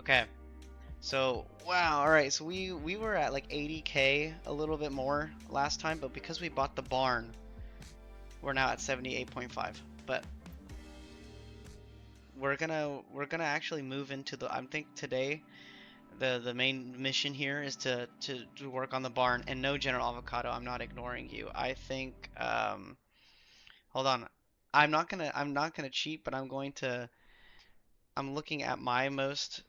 Okay. So, wow, all right. So we were at like 80K, a little bit more last time, but because we bought the barn, we're now at 78.5. But we're gonna actually move into the. I think today the main mission here is to work on the barn. And no, General Avocado, I'm not ignoring you. I think hold on. I'm not gonna cheat, but I'm looking at my most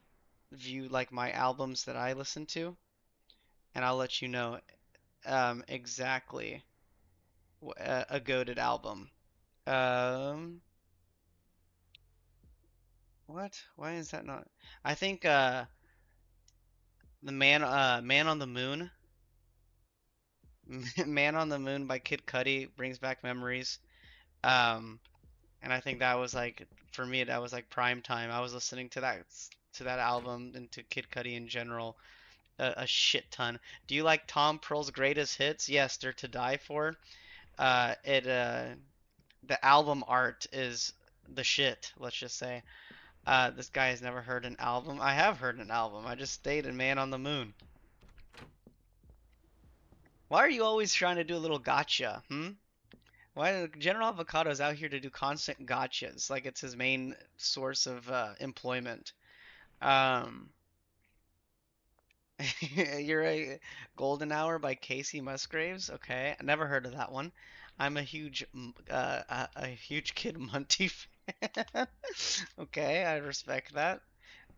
view like my albums that I listen to, and I'll let you know exactly a goated album. Um, what? Why is that not? I think the Man on the Moon, Man on the Moon by Kid Cudi brings back memories. Um, and I think that was like for me that was like prime time. I was listening to that album and to Kid Cudi in general a shit ton. Do you like Tom Pearl's greatest hits? Yes, they're to die for. It The album art is the shit, let's just say. This guy has never heard an album. I have heard an album. I just stayed in Man on the Moon. Why are you always trying to do a little gotcha? Hmm? Why General Avocado is out here to do constant gotchas, like it's his main source of employment. Um, you're a Golden Hour by Casey Musgraves. Okay, I never heard of that one. I'm a huge, a huge Kid Monty fan. Okay, I respect that.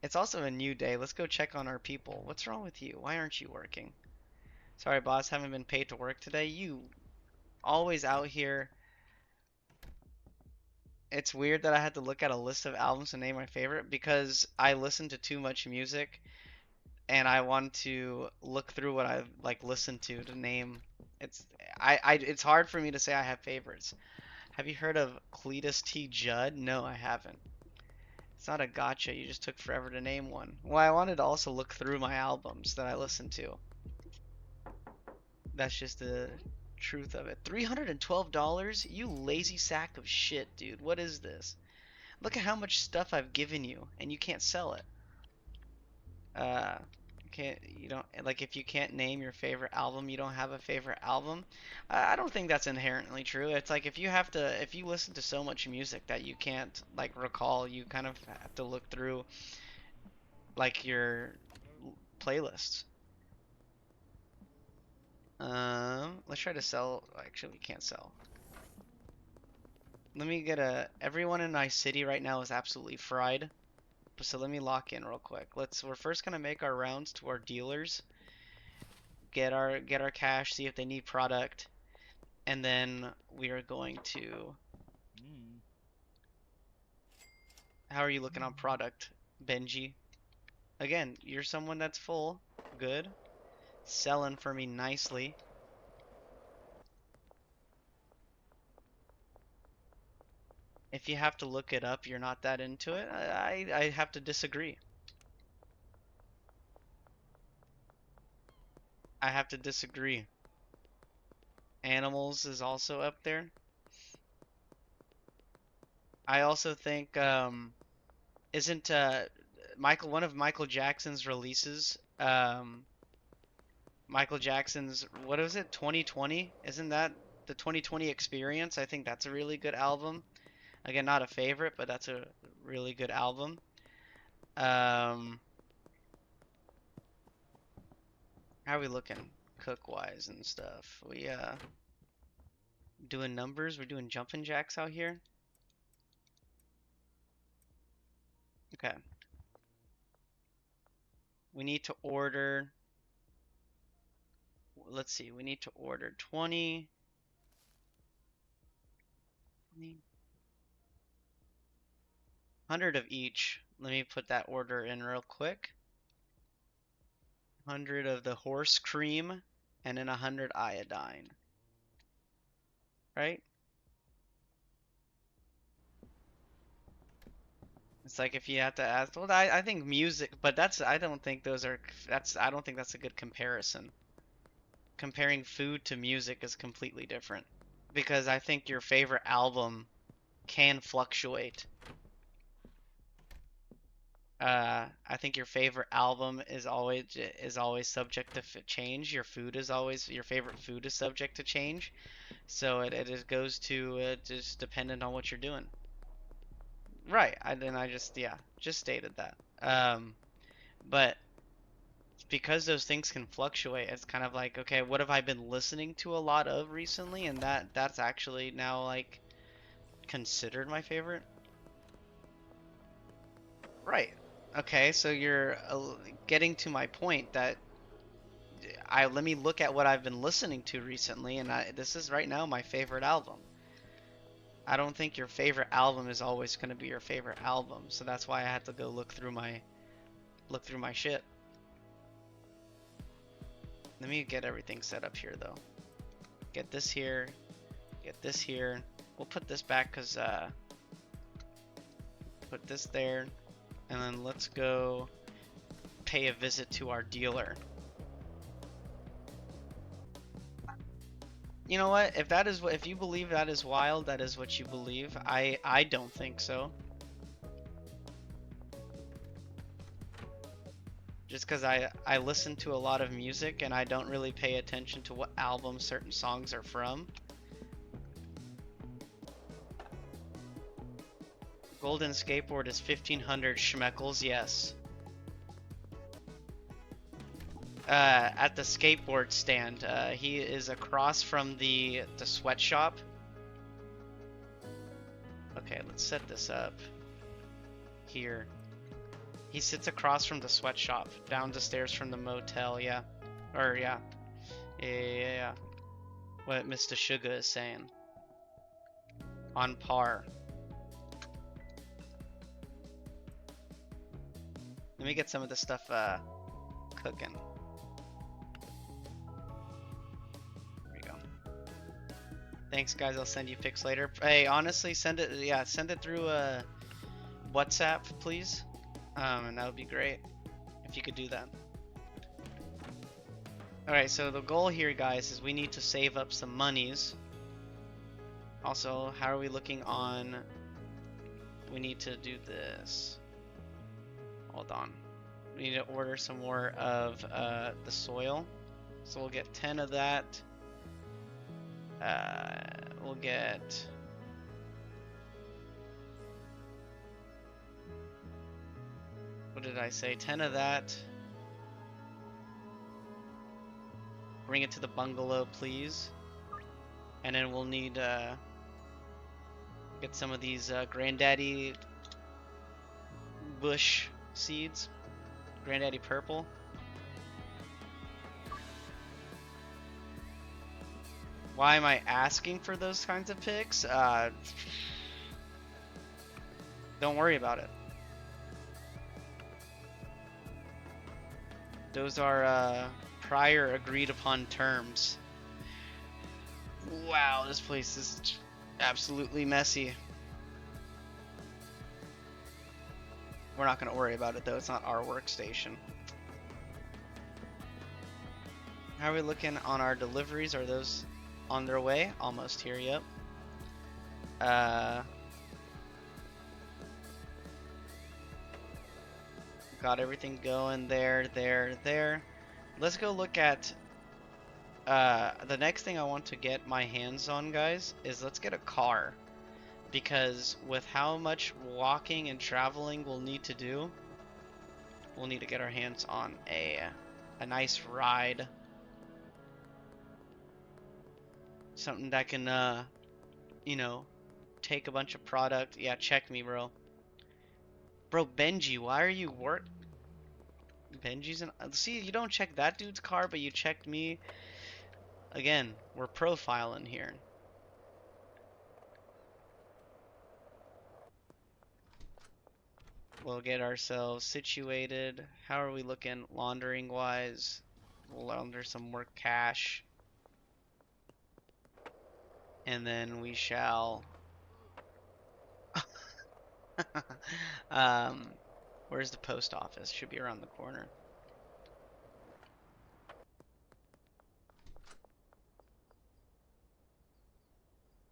It's also a new day. Let's go check on our people. What's wrong with you? Why aren't you working? Sorry, boss, haven't been paid to work today. You always out here. It's weird that I had to look at a list of albums to name my favorite because I listen to too much music and I want to look through what I've like listened to name. It's it's hard for me to say I have favorites. Have you heard of Cletus T. Judd? No, I haven't. It's not a gotcha. You just took forever to name one. Well, I wanted to also look through my albums that I listen to. That's just the truth of it. $312? You lazy sack of shit, dude. What is this? Look at how much stuff I've given you, and you can't sell it. Uh, you don't like if you can't name your favorite album, you don't have a favorite album. I don't think that's inherently true. It's like if you listen to so much music that you can't like recall, you kind of have to look through like your playlists. Let's try to sell. Actually, we can't sell. Let me get a. Everyone in my city right now is absolutely fried. So let me lock in real quick. We're first gonna make our rounds to our dealers, get our cash, see if they need product, and then we are going to. How are you looking on product, Benji? Again, you're someone that's full. Good. Selling for me nicely. If you have to look it up, you're not that into it. I have to disagree. I have to disagree. Animals is also up there. I also think isn't Michael one of Michael Jackson's releases Michael Jackson's what is it 2020? Isn't that the 2020 Experience? I think that's a really good album. Again, not a favorite, but that's a really good album. Um how are we looking cook wise and stuff? We doing numbers, we're doing jumping jacks out here. Okay. We need to order let's see, we need to order 20 100 of each. Let me put that order in real quick. 100 of the horse cream and then 100 iodine. Right? It's like if you have to ask, well, I think music, but I don't think I don't think that's a good comparison. Comparing food to music is completely different. Because I think your favorite album can fluctuate. I think your favorite album is always subject to change. Your favorite food is subject to change. So it just goes to just dependent on what you're doing. Right. I just yeah just stated that. But because those things can fluctuate, it's kind of like, okay, what have I been listening to a lot of recently, and that's actually now like considered my favorite. Right. Okay, so you're getting to my point that I let me look at what I've been listening to recently, and this is right now my favorite album. I don't think your favorite album is always going to be your favorite album, so that's why I had to go look through my shit. Let me get everything set up here though. Get this here, get this here. We'll put this back because put this there, and then let's go pay a visit to our dealer. You know what? If you believe that is wild, that is what you believe. I don't think so. Just because I listen to a lot of music and I don't really pay attention to what album certain songs are from. Golden Skateboard is 1500 schmeckles, yes. At the skateboard stand. He is across from the sweatshop. Okay, let's set this up here. He sits across from the sweatshop, down the stairs from the motel, yeah. Or, yeah. Yeah. What Mr. Sugar is saying. On par. Let me get some of this stuff cooking. There we go. Thanks, guys. I'll send you pics later. Hey, honestly, send it through WhatsApp, please. And that would be great if you could do that. Alright, so the goal here, guys, is we need to save up some monies. Also, how are we looking on... We need to do this. Hold on. We need to order some more of the soil. So we'll get 10 of that. We'll get... What did I say? 10 of that. Bring it to the bungalow, please. And then we'll need get some of these Granddaddy Bush seeds. Granddaddy Purple. Why am I asking for those kinds of picks? Don't worry about it. Those are prior agreed upon terms. Wow, this place is absolutely messy. We're not going to worry about it though, it's not our workstation. How are we looking on our deliveries? Are those on their way? Almost here, yep. Got everything going there. Let's go look at the next thing I want to get my hands on, guys, is let's get a car. Because with how much walking and traveling we'll need to do, we'll need to get our hands on a nice ride. Something that can, you know, take a bunch of product. Yeah, check me, bro. Bro, Benji, why are you Benji's in... See, you don't check that dude's car, but you checked me. Again, we're profiling here. We'll get ourselves situated. How are we looking laundering wise? We'll launder some more cash. And then we shall... where's the post office? Should be around the corner.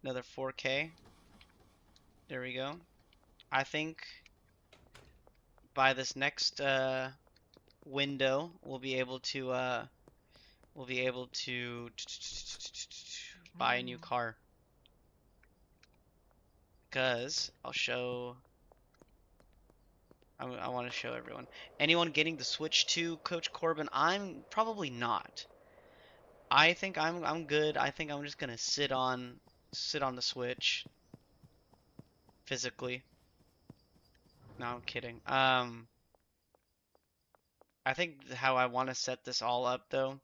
Another 4K. There we go. I think by this next window, we'll be able to buy a new car. Because I'll show. I want to show everyone. Anyone getting the Switch 2, Coach Corbin? I'm probably not. I think I'm good. I think I'm just gonna sit on the Switch physically. No, I'm kidding. I think how I want to set this all up though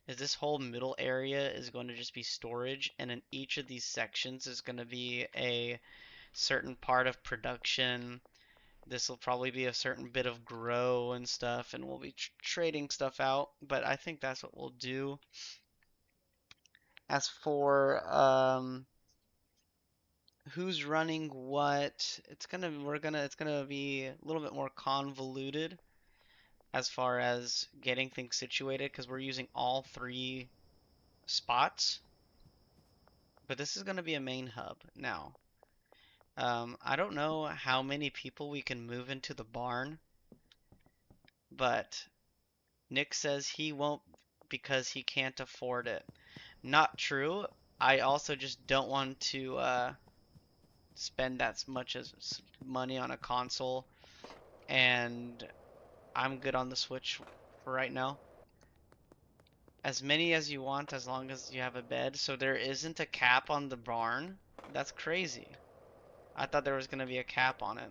is this whole middle area is going to just be storage, and in each of these sections is going to be a certain part of production. This will probably be a certain bit of grow and stuff, and we'll be trading stuff out, but I think that's what we'll do. As for who's running what, it's gonna be a little bit more convoluted as far as getting things situated because we're using all 3 spots. But this is gonna be a main hub now. I don't know how many people we can move into the barn, but Nick says he won't because he can't afford it. Not true. I also just don't want to spend that much as money on a console, and I'm good on the Switch for right now. As many as you want, as long as you have a bed. So there isn't a cap on the barn? That's crazy. I thought there was gonna be a cap on it.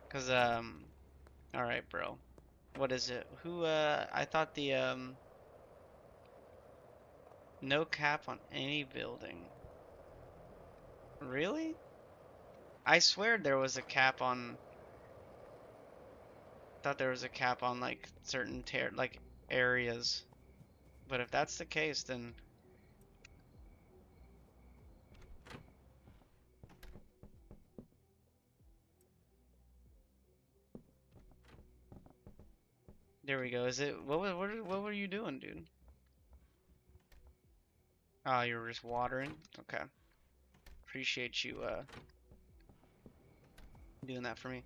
Cause alright, bro. What is it? I thought the no cap on any building. Really? I swear there was a cap on. Thought there was a cap on like certain areas. But if that's the case, then there we go. Is it what were you doing, dude? Oh, you were just watering? Okay. Appreciate you doing that for me.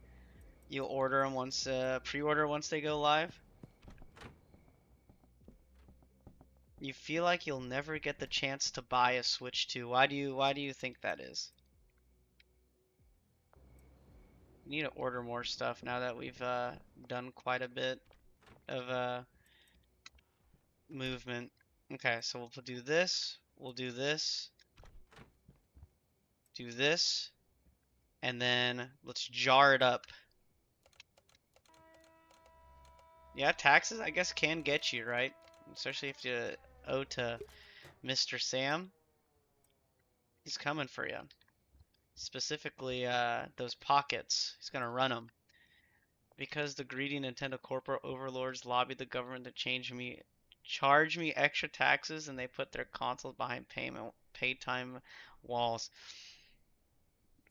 You'll order them once pre-order once they go live. You feel like you'll never get the chance to buy a Switch 2. Why do you think that is? We need to order more stuff now that we've done quite a bit of movement. Okay, so we'll do this, we'll do this, do this, and then let's jar it up. Yeah, taxes I guess can get you, right? Especially if you owe to Mr. Sam. He's coming for you. Specifically, those pockets. He's gonna run them. Because the greedy Nintendo corporate overlords lobbied the government to charge me extra taxes, and they put their consoles behind pay time walls.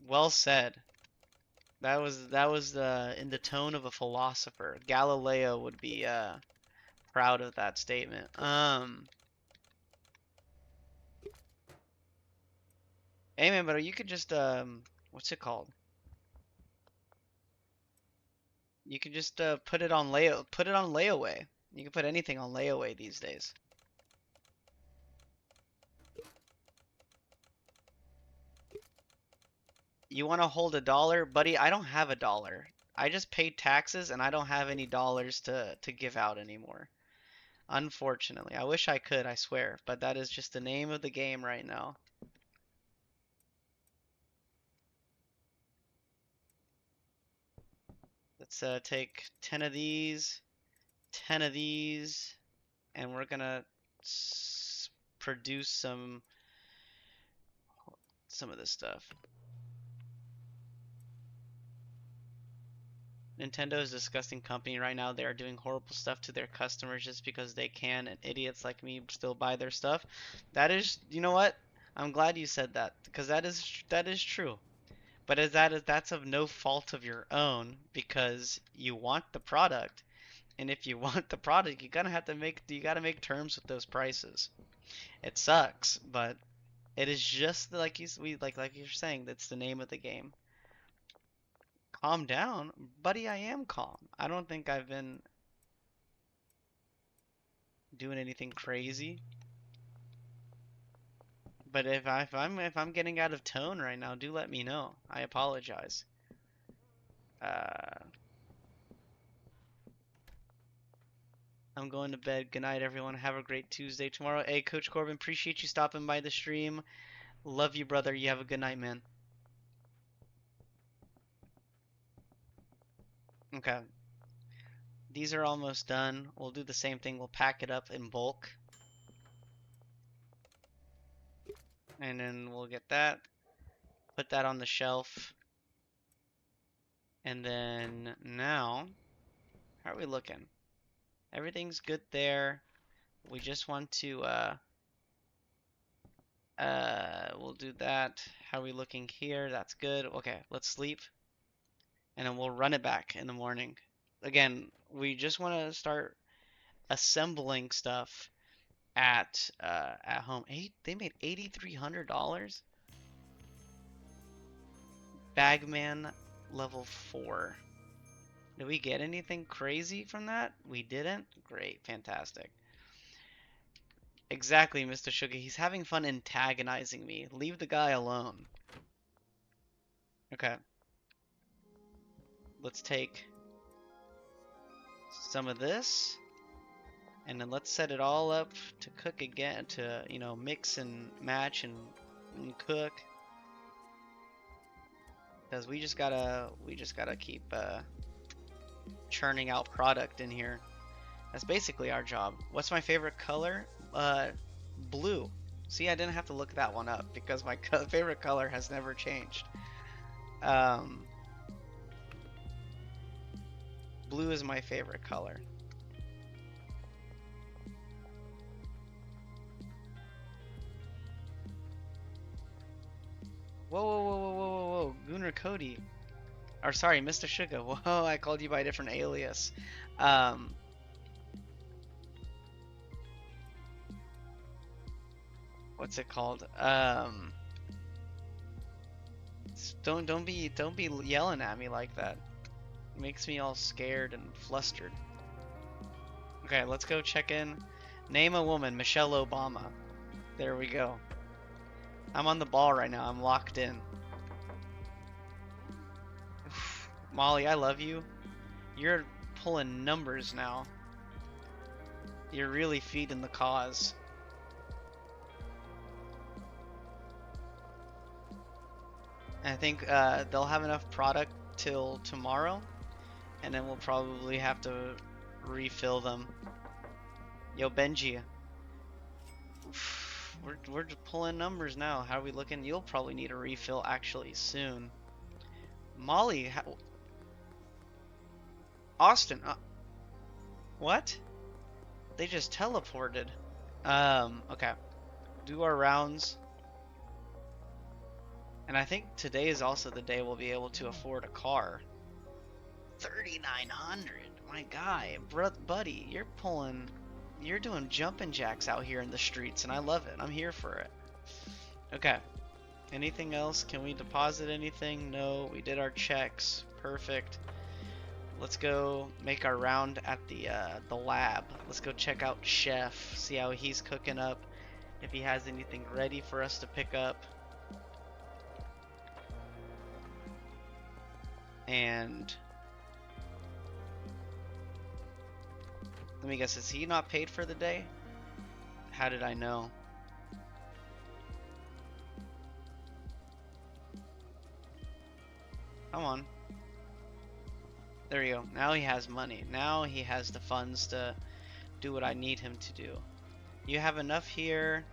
Well said. That was in the tone of a philosopher. Galileo would be proud of that statement. Hey man, but you could just what's it called? You can just put it on layaway. You can put anything on layaway these days. You want to hold $1? Buddy, I don't have $1. I just paid taxes and I don't have any dollars to give out anymore. Unfortunately. I wish I could, I swear. But that is just the name of the game right now. Let's take 10 of these, 10 of these, and we're gonna produce some of this stuff. Nintendo is a disgusting company right now. They are doing horrible stuff to their customers just because they can, and idiots like me still buy their stuff. That is, you know what? I'm glad you said that because that is true. But that's of no fault of your own because you want the product, and if you want the product, you gotta make terms with those prices. It sucks, but it is just like you're saying. That's the name of the game. Calm down. Buddy, I am calm. I don't think I've been doing anything crazy. But if I'm getting out of tone right now, do let me know. I apologize. I'm going to bed. Good night, everyone. Have a great Tuesday tomorrow. Hey, Coach Corbin, appreciate you stopping by the stream. Love you, brother. You have a good night, man. Okay. These are almost done. We'll do the same thing. We'll pack it up in bulk. And then we'll get that. Put that on the shelf. And then now, how are we looking? Everything's good there. We just want to, we'll do that. How are we looking here? That's good. Okay, let's sleep. And then we'll run it back in the morning. Again, we just want to start assembling stuff at home. They made $8,300. Bagman level 4. Did we get anything crazy from that? We didn't? Great, fantastic. Exactly, Mr. Sugar. He's having fun antagonizing me. Leave the guy alone. Okay. Let's take some of this. And then let's set it all up to cook again, to, you know, mix and match and cook. Because we just gotta keep churning out product in here. That's basically our job. What's my favorite color? Blue. See, I didn't have to look that one up because my favorite color has never changed. Blue is my favorite color. Whoa, whoa, whoa, whoa, whoa, whoa, Gunnar Cody. Or sorry, Mr. Sugar. Whoa, I called you by a different alias. What's it called? Don't be yelling at me like that. It makes me all scared and flustered. Okay, let's go check in. Name a woman, Michelle Obama. There we go. I'm on the ball right now. I'm locked in. Molly, I love you. You're pulling numbers now. You're really feeding the cause. I think they'll have enough product till tomorrow, and then we'll probably have to refill them. Yo, Benji. We're just pulling numbers now. How are we looking? You'll probably need a refill actually soon. Molly, Austin, what? They just teleported. Okay. Do our rounds. And I think today is also the day we'll be able to afford a car. 3,900. My guy, buddy, you're doing jumping jacks out here in the streets, and I love it. I'm here for it. Okay. Anything else? Can we deposit anything? No, we did our checks. Perfect. Let's go make our round at the lab. Let's go check out Chef, see how he's cooking up, if he has anything ready for us to pick up. And let me guess, is he not paid for the day? How did I know? Come on. There we go. Now he has money. Now he has the funds to do what I need him to do. You have enough here.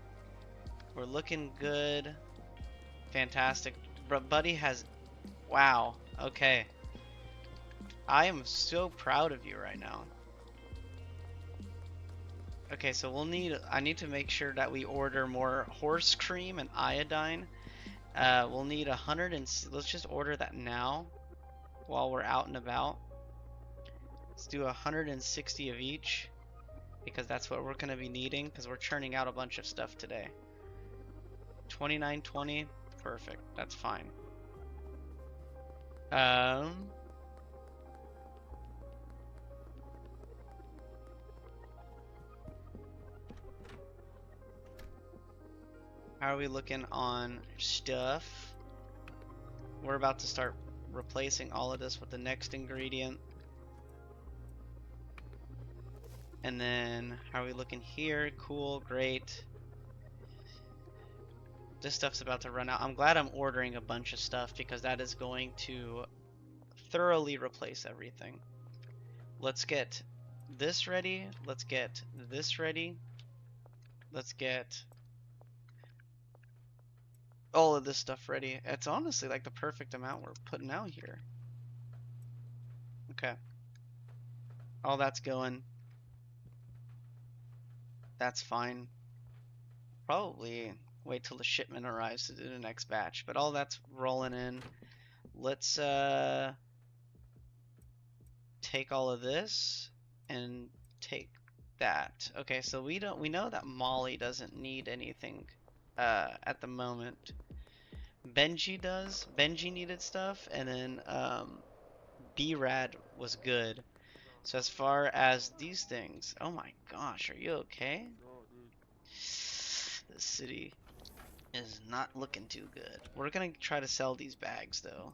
We're looking good. Fantastic. Buddy has... Wow. Okay. I am so proud of you right now. Okay, so I need to make sure that we order more horse cream and iodine. We'll need 100 and let's just order that now while we're out and about. Let's do 160 of each because that's what we're going to be needing because we're churning out a bunch of stuff today. 29.20, perfect. That's fine. How are we looking on stuff? We're about to start replacing all of this with the next ingredient. And then how are we looking here? Cool, great. This stuff's about to run out. I'm glad I'm ordering a bunch of stuff because that is going to thoroughly replace everything. Let's get this ready. Let's get this ready. Let's get all of this stuff ready. It's honestly like the perfect amount we're putting out here. Okay. All that's going. That's fine. Probably wait till the shipment arrives to do the next batch, but all that's rolling in. Let's take all of this and take that. Okay, so we know that Molly doesn't need anything at the moment. Benji does. Benji needed stuff, and then B-Rad was good. So as far as these things, oh my gosh, are you okay? The city is not looking too good. We're gonna try to sell these bags though.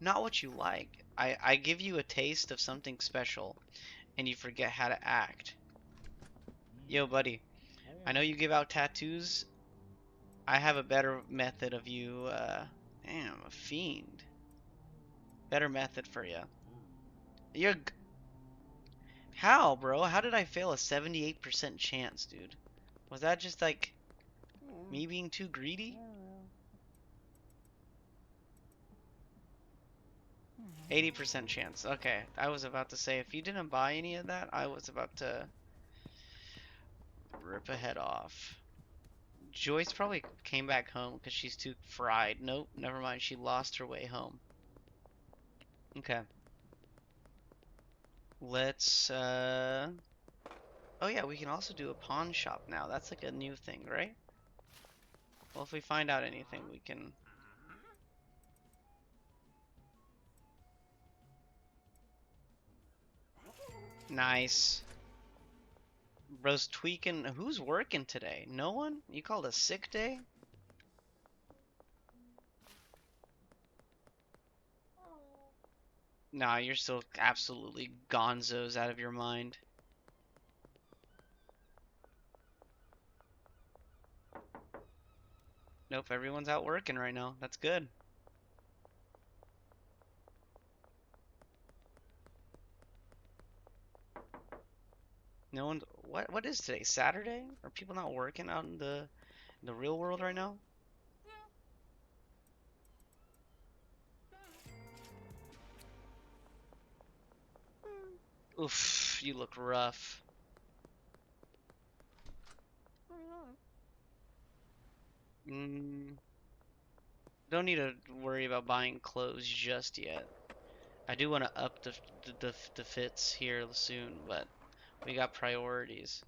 Not what you like. I give you a taste of something special and you forget how to act. Yo buddy, I know you give out tattoos. I have a better method of you damn, a fiend. Better method for you. You're how, bro? How did I fail a 78% chance, dude? Was that just like me being too greedy? 80% chance. Okay, I was about to say if you didn't buy any of that, I was about to rip a head off. Joyce probably came back home because she's too fried. Nope, never mind. She lost her way home. Okay. Let's, oh yeah, we can also do a pawn shop now. That's like a new thing, right? Well, if we find out anything, we can... Nice. Bro's tweaking. Who's working today? No one? You called a sick day? Nah, you're still absolutely gonzos out of your mind. Nope, everyone's out working right now. That's good. No one's... What is today? Saturday? Are people not working out in the real world right now? Oof, you look rough. Don't need to worry about buying clothes just yet. I do want to up the fits here soon, but we got priorities.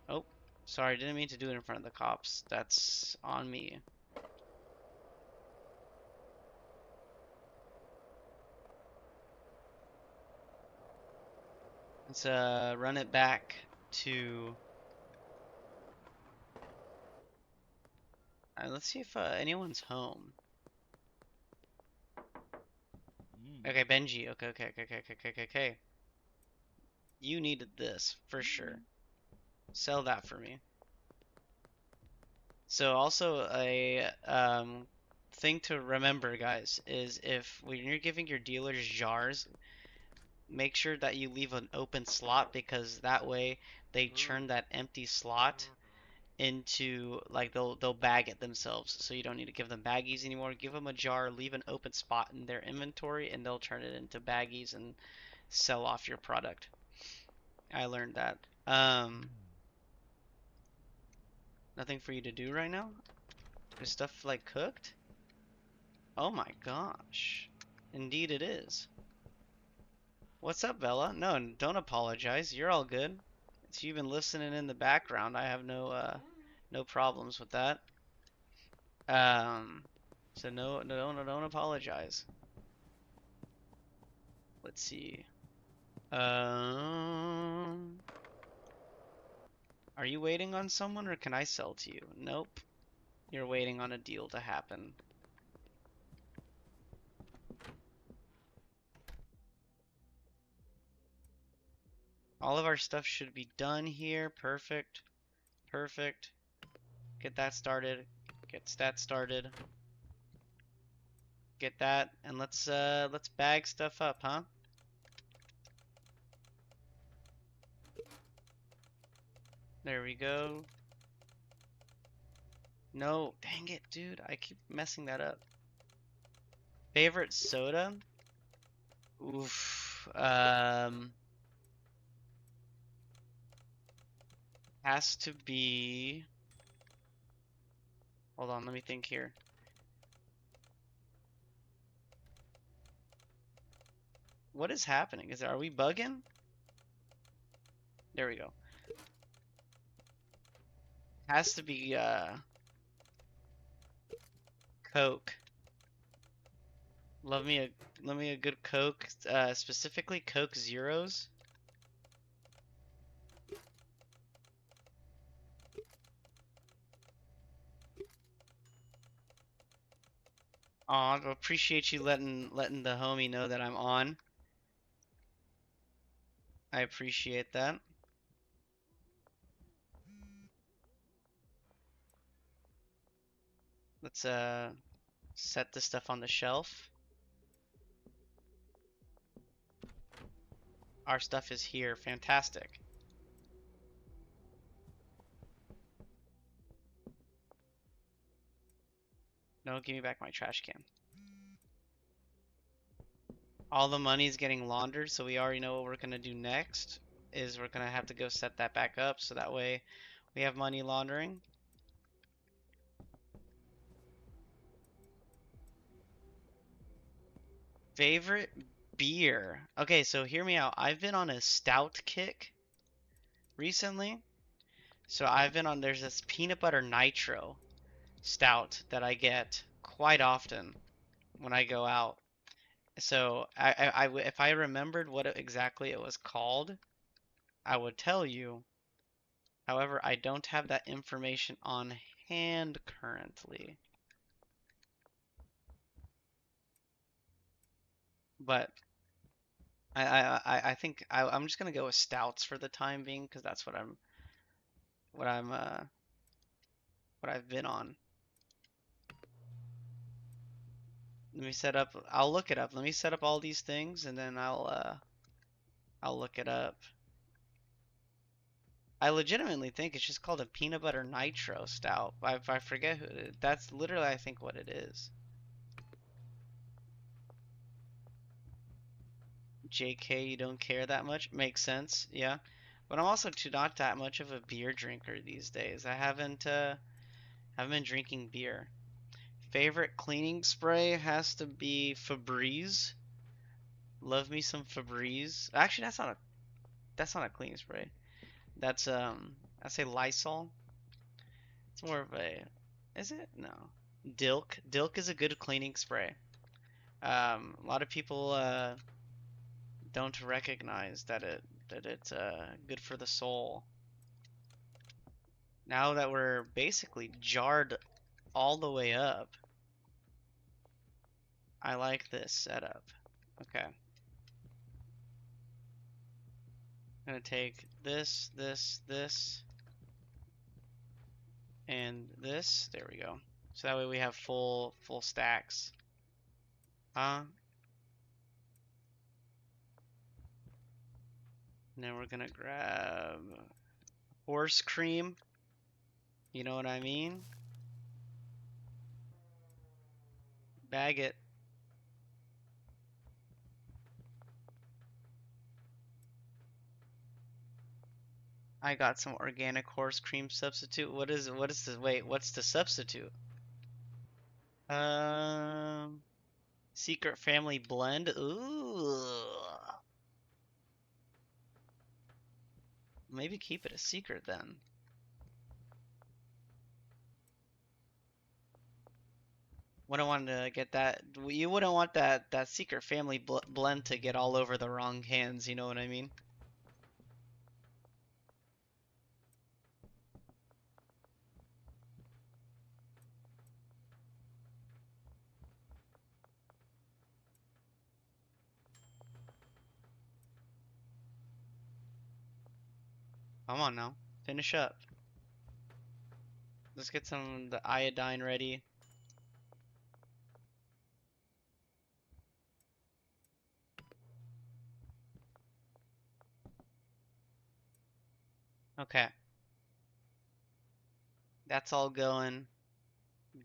Oh, sorry, didn't mean to do it in front of the cops. That's on me. Let's run it back to... let's see if anyone's home. Okay, Benji. Okay. You needed this for sure. Sell that for me. So also a thing to remember, guys, is when you're giving your dealers jars, make sure that you leave an open slot because that way they churn that empty slot into like they'll bag it themselves. So you don't need to give them baggies anymore. Give them a jar, leave an open spot in their inventory, and they'll turn it into baggies and sell off your product. I learned that. Nothing for you to do right now? Is stuff like cooked? Oh my gosh. Indeed it is. What's up, Bella? No, don't apologize. You're all good. It's you been listening in the background. I have no problems with that. So no, don't apologize. Let's see. Are you waiting on someone or can I sell to you? Nope. You're waiting on a deal to happen. All of our stuff should be done here. Perfect. Perfect. Get that started. Get that started. Get that, and let's bag stuff up, huh? There we go. No, dang it, dude. I keep messing that up. Favorite soda? Oof. Has to be. Hold on, let me think here. What is happening? Are we bugging? There we go. Has to be Coke. Love me a good Coke, specifically Coke Zeros. Aw, appreciate you letting the homie know that I'm on. I appreciate that. Let's set this stuff on the shelf. Our stuff is here. Fantastic. No, give me back my trash can. All the money's getting laundered, so we already know what we're gonna do next. Is we're gonna have to go set that back up, so that way we have money laundering. Favorite beer? Okay, so hear me out. I've been on a stout kick recently. So I've been on, there's this peanut butter nitro stout that I get quite often when I go out. So if I remembered what exactly it was called, I would tell you. However, I don't have that information on hand currently. But I think I'm just gonna go with stouts for the time being because that's what I'm what I've been on. Let me set up. I'll look it up. Let me set up all these things and then I'll look it up. I legitimately think it's just called a peanut butter nitro stout. I forget who that's literally I think what it is. JK, you don't care that much? Makes sense, yeah. But I'm also not that much of a beer drinker these days. I haven't been drinking beer. Favorite cleaning spray has to be Febreze. Love me some Febreze. Actually, that's not a cleaning spray. That's I say Lysol. It's more of a, is it? No. Dilk. Dilk is a good cleaning spray. A lot of people don't recognize that it's good for the soul. Now that we're basically jarred all the way up, I like this setup. Okay. I'm gonna take this, this, and this. There we go. So that way we have full stacks. And then we're gonna grab horse cream. You know what I mean? Bag it. I got some organic horse cream substitute. What is this? Wait, what's the substitute? Um, Secret Family Blend. Ooh. Maybe keep it a secret then. Wouldn't want to get that. You wouldn't want that Secret Family blend to get all over the wrong hands. You know what I mean? Come on now. Finish up. Let's get some of the iodine ready. Okay. That's all going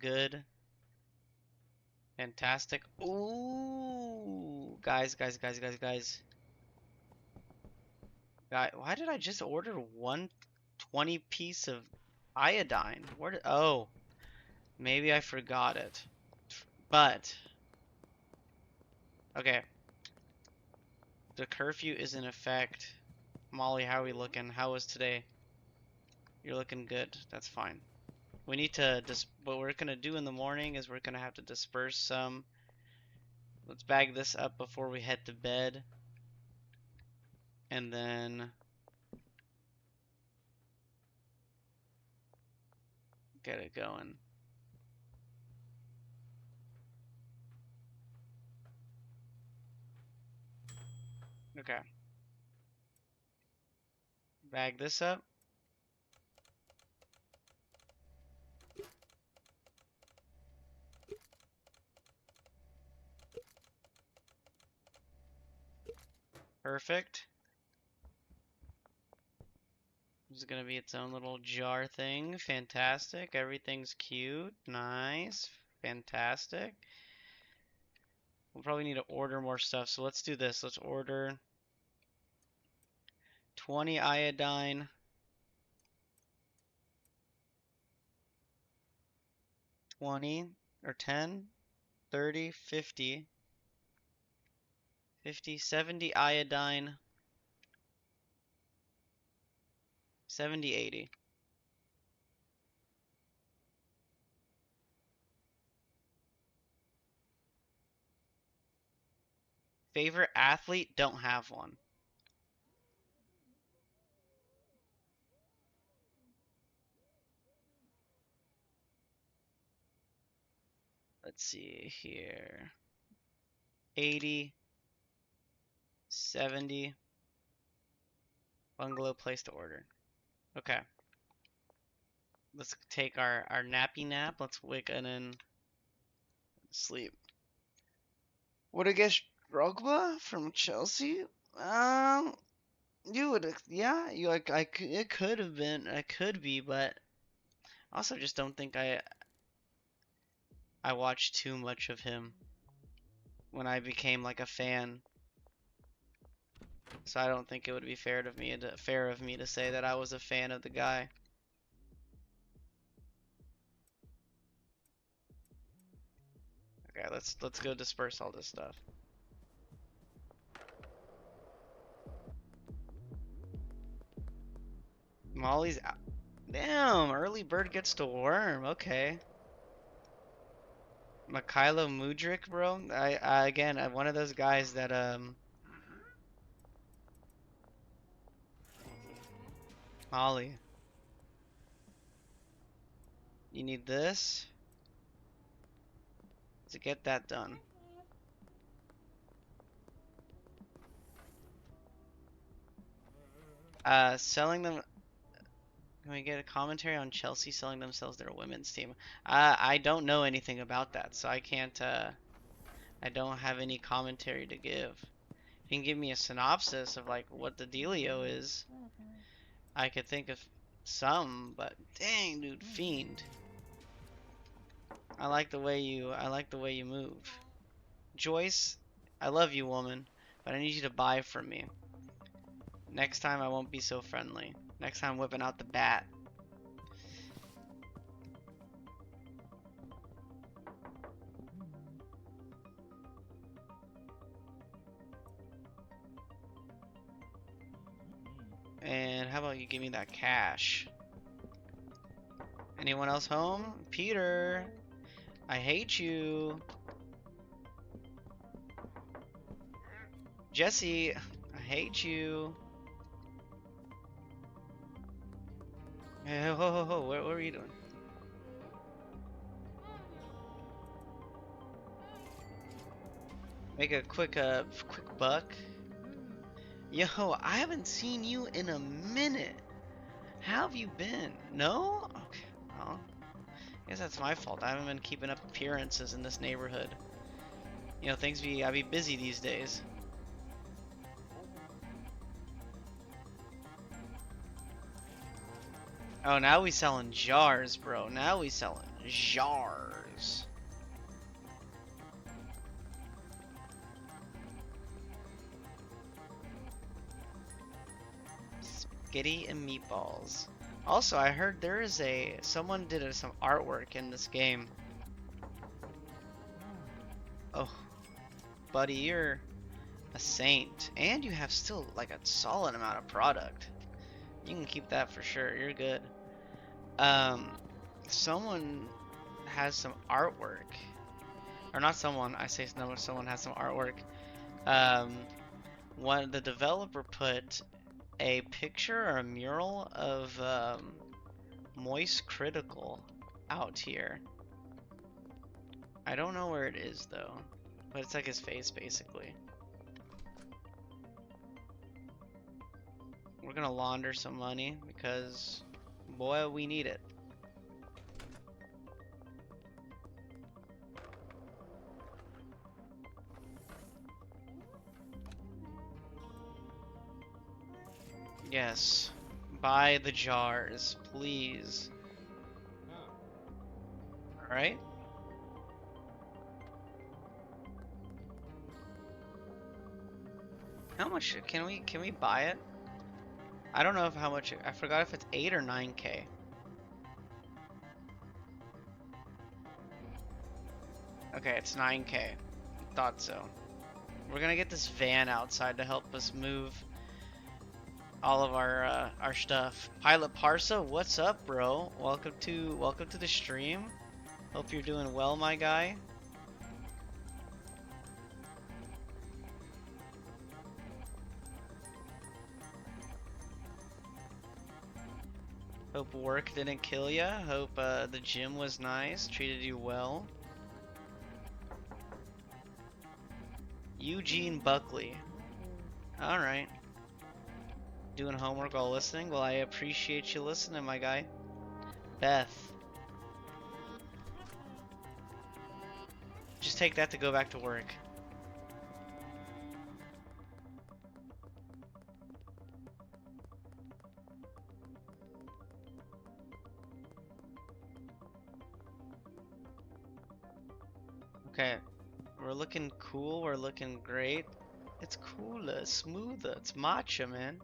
good. Fantastic. Ooh. Guys. Why did I just order 120 piece of iodine? Where did, oh, maybe I forgot it. But, okay. The curfew is in effect. Molly, how are we looking? How was today? You're looking good. That's fine. We need to, what we're gonna do in the morning is we're gonna have to disperse some. Let's bag this up before we head to bed. And then get it going. Okay. Bag this up. Perfect. This is gonna be its own little jar thing. Fantastic. Everything's cute. Nice. Fantastic. We'll probably need to order more stuff, so let's do this. Let's order 20 iodine, 20 or 10, 30, 50, 50, 70 iodine, 70, 80. Favorite athlete? Don't have one. Let's see here. 80, 70. Bungalow place to order. Okay. Let's take our nappy nap. Let's wake and then sleep. Would I guess Drogba from Chelsea? You would, yeah. You like, it could have been, it could be, but also just don't think I watched too much of him when I became like a fan. So I don't think it would be fair of me to say that I was a fan of the guy. Okay, let's go disperse all this stuff. Molly's out. Damn, early bird gets to worm. Okay. Mikhailo Mudryk, bro. I'm one of those guys that Molly. You need this to get that done. Selling them. Can we get a commentary on Chelsea selling themselves their women's team? I don't know anything about that, so I can't. I don't have any commentary to give. If you can give me a synopsis of like what the dealio is, I could think of some. But dang, dude, Fiend. I like the way you move. Joyce, I love you, woman, but I need you to buy from me. Next time I won't be so friendly. Next time I'm whipping out the bat. And how about you give me that cash? Anyone else home? Peter, I hate you. Jesse, I hate you. Hey, ho, ho, ho, what are you doing? Make a quick buck. Yo, I haven't seen you in a minute. How have you been? No? Okay. Well, I guess that's my fault. I haven't been keeping up appearances in this neighborhood. You know, I be busy these days. Oh, now we selling jars, bro. Now we selling jars. Spaghetti and meatballs. Also, I heard there is someone did some artwork in this game. Oh, buddy, you're a saint. And you have still like a solid amount of product. You can keep that for sure. You're good. Um, someone has some artwork. Or not someone, I say no, someone has some artwork. Um, the developer put a picture or a mural of Moist Critical out here. I don't know where it is though, but it's like his face basically. We're gonna launder some money because, boy, we need it. Yes, buy the jars, please. All right. How much can we buy it? I don't know if how much. I forgot if it's 8 or 9K. Okay, it's 9K. Thought so. We're gonna get this van outside to help us move all of our stuff. Pilot Parsa, what's up, bro? Welcome to the stream. Hope you're doing well, my guy. Hope work didn't kill ya. Hope the gym was nice, treated you well. Eugene Buckley. All right. Doing homework while listening? Well, I appreciate you listening, my guy. Beth. Just take that to go back to work. Okay. We're looking cool. We're looking great. It's cooler, smoother. It's matcha, man.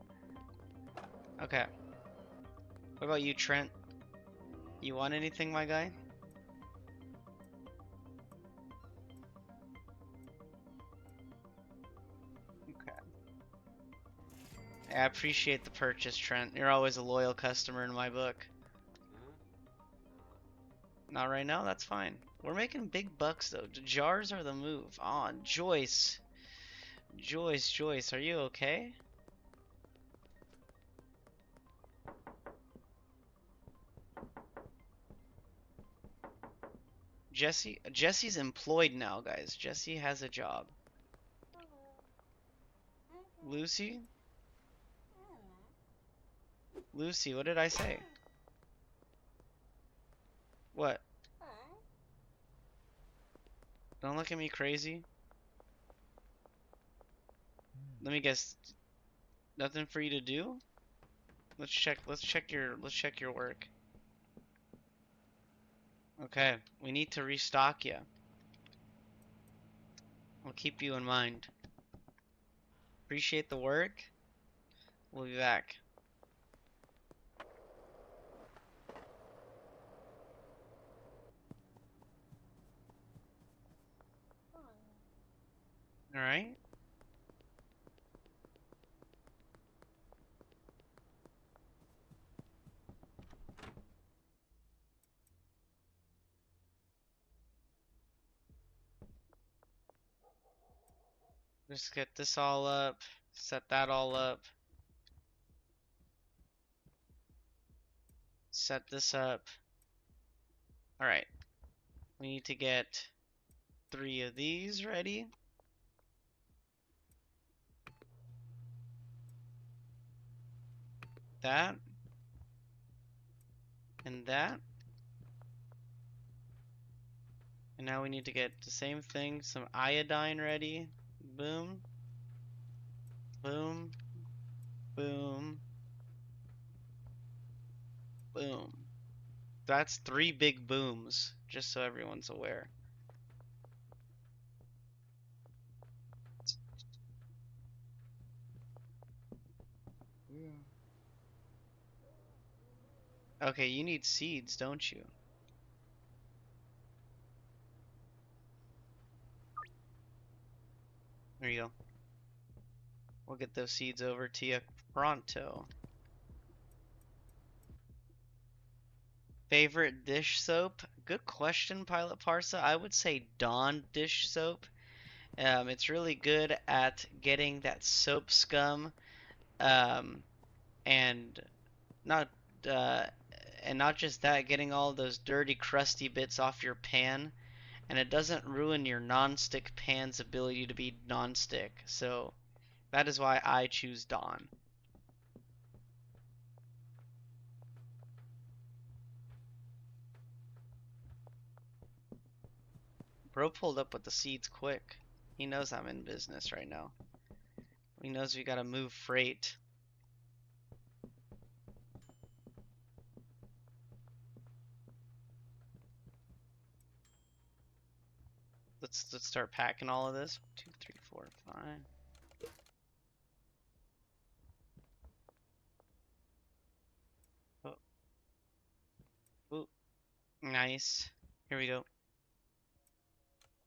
Okay. What about you, Trent? You want anything, my guy? Okay. I appreciate the purchase, Trent. You're always a loyal customer in my book. Not right now? That's fine. We're making big bucks, though. The jars are the move. Aw, Joyce. Joyce, are you okay? Jesse's employed now, guys. Jesse has a job. Lucy? Lucy, what did I say? What? Don't look at me crazy. Let me guess. Nothing for you to do? Let's check your work. Okay, we need to restock you. I'll keep you in mind. Appreciate the work. We'll be back. Alright. Just get this all up. Set that all up. Set this up. Alright. We need to get 3 of these ready. That. And that. And now we need to get the same thing, some iodine ready. Boom. Boom. Boom. Boom. That's 3 big booms, just so everyone's aware. Okay, you need seeds, don't you? There you go. We'll get those seeds over to you pronto. Favorite dish soap? Good question, Pilot Parsa. I would say Dawn dish soap. It's really good at getting that soap scum, um, and not uh, and not just that, getting all those dirty, crusty bits off your pan, and it doesn't ruin your non-stick pan's ability to be non-stick. So that is why I choose Dawn. Bro pulled up with the seeds quick. He knows I'm in business right now. He knows we gotta move freight. Let's start packing all of this. 2, 3, 4, 5. Oh, oh, nice. Here we go.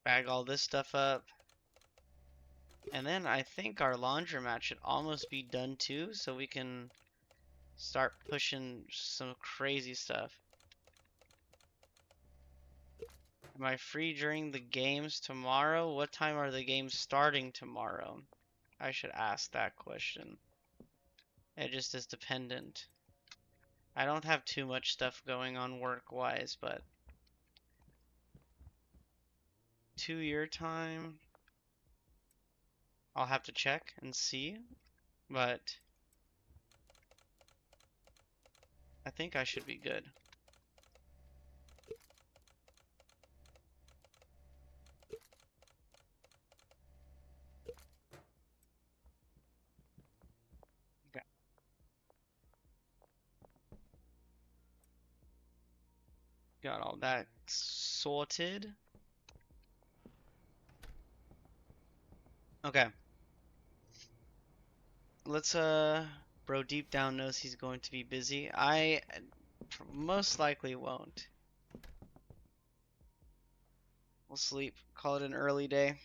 Bag all this stuff up. And then I think our laundromat should almost be done too, so we can start pushing some crazy stuff. Am I free during the games tomorrow? What time are the games starting tomorrow? I should ask that question. It just is dependent. I don't have too much stuff going on work-wise, but 2 year time, I'll have to check and see, but I think I should be good. Okay. Got all that sorted. Okay. Let's bro deep down knows he's going to be busy. I most likely won't. We'll sleep. Call it an early day.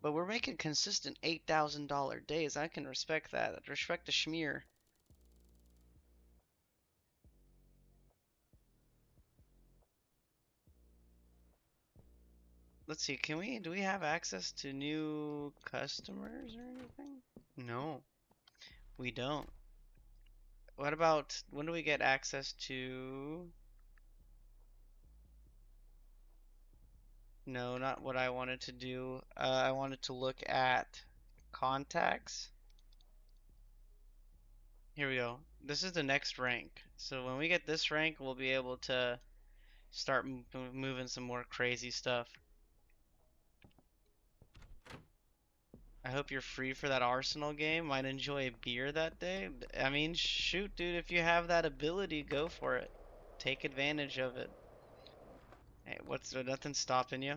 But we're making consistent $8,000 days. I can respect that. Respect the schmear. Let's see, do we have access to new customers or anything? No, we don't. What about, when do we get access to? No, not what I wanted to do. I wanted to look at contacts. Here we go. This is the next rank. So when we get this rank, we'll be able to start moving some more crazy stuff. I hope you're free for that Arsenal game. Might enjoy a beer that day. I mean, shoot, dude, if you have that ability, go for it. Take advantage of it. Hey, what's there? Nothing stopping you.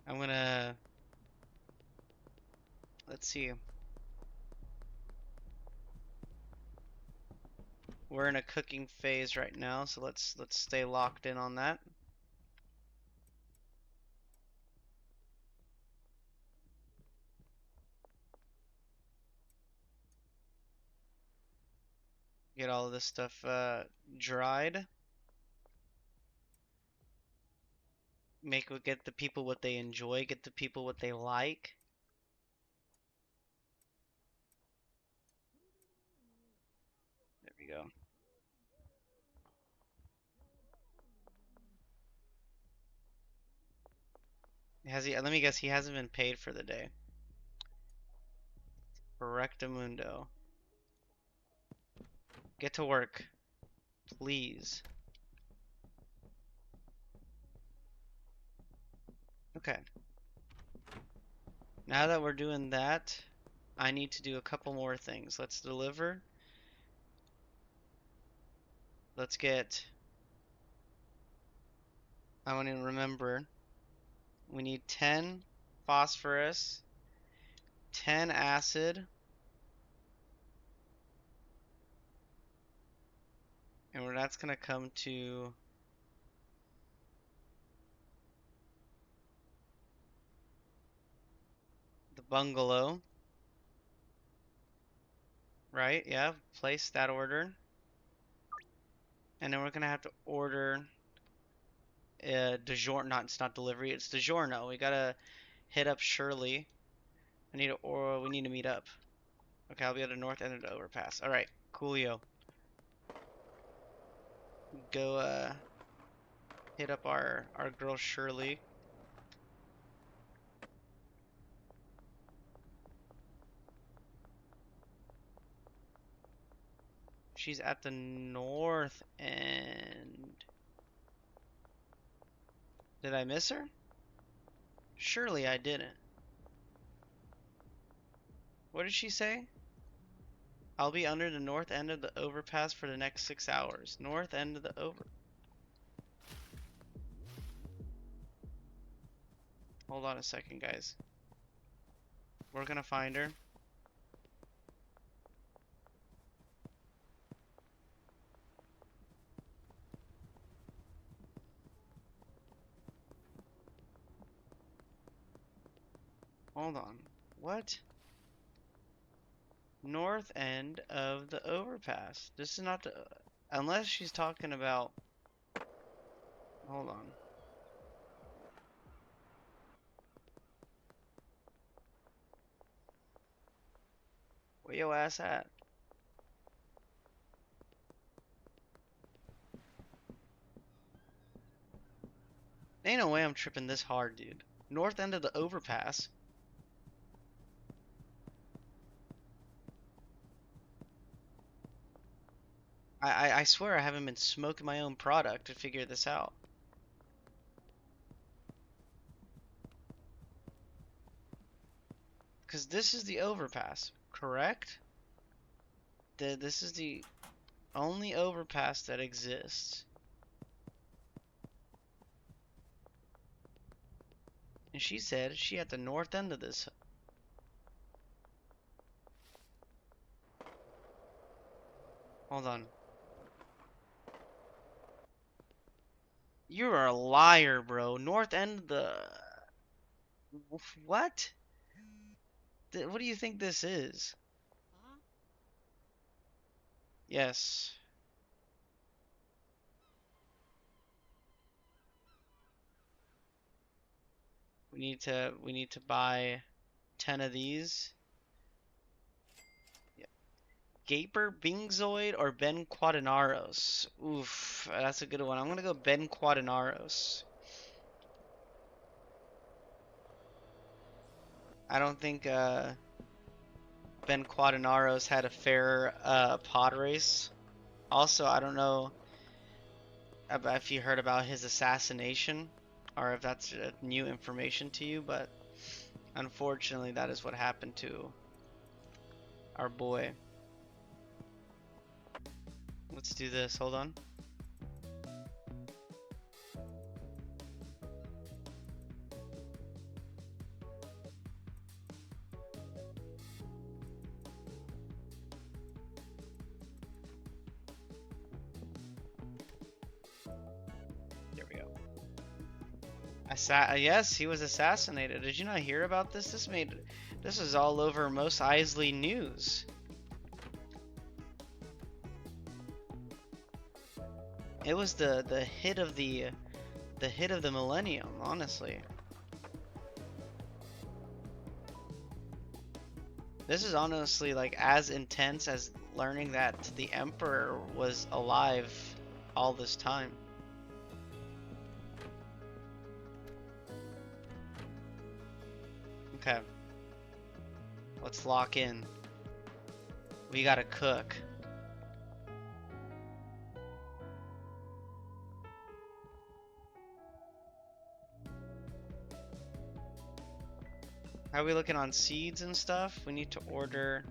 I'm gonna. Let's see. We're in a cooking phase right now, so let's stay locked in on that. Get all of this stuff dried. Get the people what they enjoy, get the people what they like. There we go. Has he? Let me guess. He hasn't been paid for the day. Correctamundo. Get to work. please. Okay. Now that we're doing that, I need to do a couple more things. Let's deliver. Let's get... I want to remember. We need 10 phosphorus, 10 acid, and that's going to come to the bungalow. Right? Yeah, place that order. And then we're going to have to order DiGiorno. Not, it's not delivery, it's DiGiorno. We got to hit up Shirley. We need to meet up. Okay, I'll be at the north end of the overpass. All right, coolio. Go hit up our girl Shirley. She's at the north end. Did I miss her? Surely I didn't. What did she say? I'll be under the north end of the overpass for the next 6 hours. North end of the over. Hold on a second, guys. We're gonna find her. Hold on. What? North end of the overpass. This is not the... Unless she's talking about... Hold on. Where your ass at? Ain't no way I'm tripping this hard, dude. North end of the overpass. I swear I haven't been smoking my own product to figure this out. Because this is the overpass, correct? This is the only overpass that exists. And she said she at the north end of this. Hold on. You're a liar, bro. North end of the... What? What do you think this is? Yes. We need to buy 10 of these. Yeah. Gaper, Bingzoid, or Ben Quadinaros? Oof, that's a good one. I'm gonna go Ben Quadinaros. I don't think Ben Quadinaros had a fair pod race. Also, I don't know if you heard about his assassination or if that's new information to you, but unfortunately that is what happened to our boy. Let's do this, hold on. There we go. Yes, he was assassinated. Did you not hear about this? This is all over Mos Eisley News. It was the hit of the millennium, honestly. This is honestly like as intense as learning that the Emperor was alive all this time. Okay. Let's lock in. We gotta cook. How are we looking on seeds and stuff? We need to order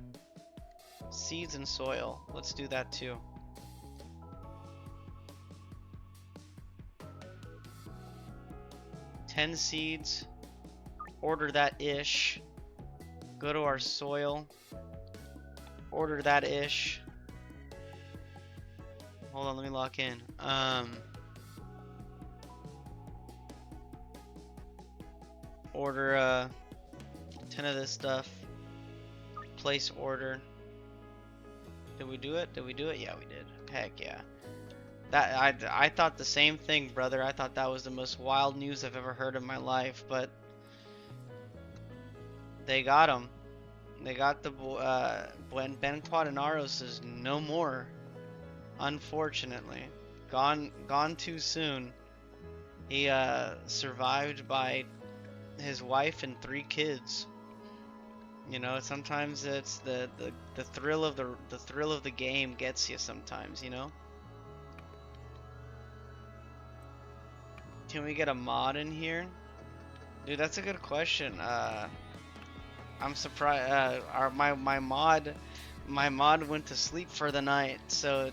seeds and soil. Let's do that too. Ten seeds. Order that ish. Go to our soil. Order that ish. Hold on, let me lock in. Order 10 of this stuff. Place order. Did we do it? Did we do it? Yeah, we did. Heck yeah. That I thought the same thing, brother. I thought that was the most wild news I've ever heard in my life, but they got him. They got the when Ben Quadinaros is no more. Unfortunately, gone too soon. He survived by his wife and 3 kids. You know, sometimes it's the thrill of the thrill of the game gets you sometimes, you know? Can we get a mod in here? Dude, that's a good question. I'm surprised my mod went to sleep for the night, so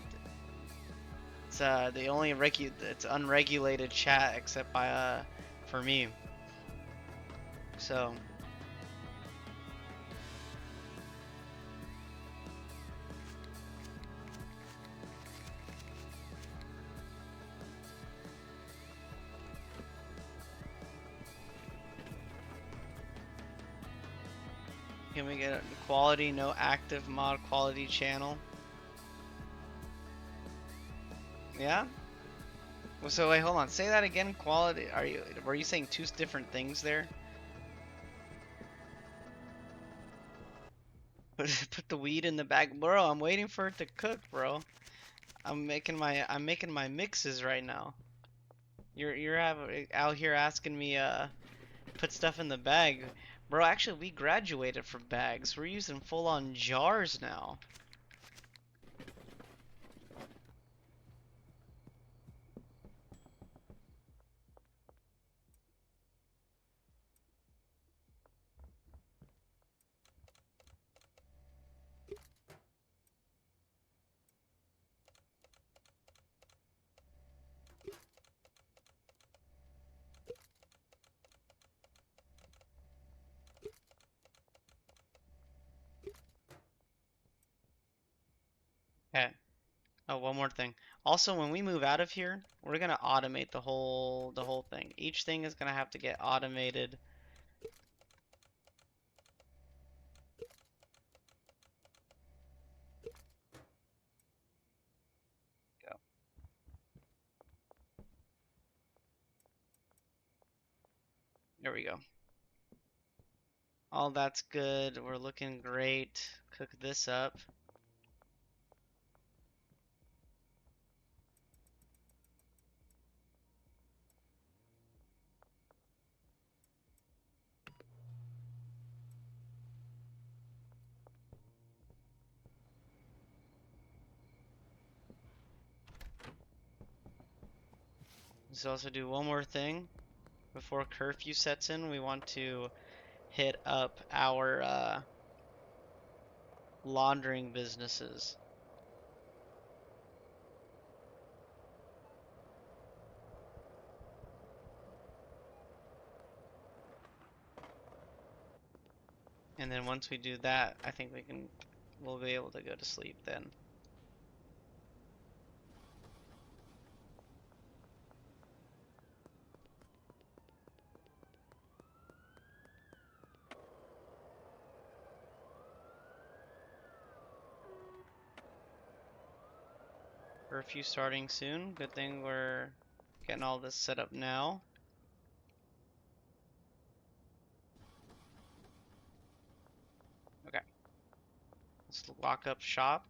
it's the only it's unregulated chat except by for me. So can we get quality, no active mod quality channel? Yeah? Well, so wait, hold on. Say that again. Quality. Were you saying 2 different things there? Put the weed in the bag, bro. I'm waiting for it to cook, bro. I'm making my mixes right now. You're out here asking me put stuff in the bag. Bro, actually we graduated from bags. We're using full-on jars now. Okay. Oh, one more thing. Also, when we move out of here, we're gonna automate the whole thing. Each thing is gonna have to get automated. Go. There we go. All that's good. We're looking great. Cook this up. Let's also do one more thing. Before curfew sets in, we want to hit up our laundering businesses. And then once we do that, I think we'll be able to go to sleep then. Curfew starting soon. Good thing we're getting all this set up now. Okay. Let's lock up shop.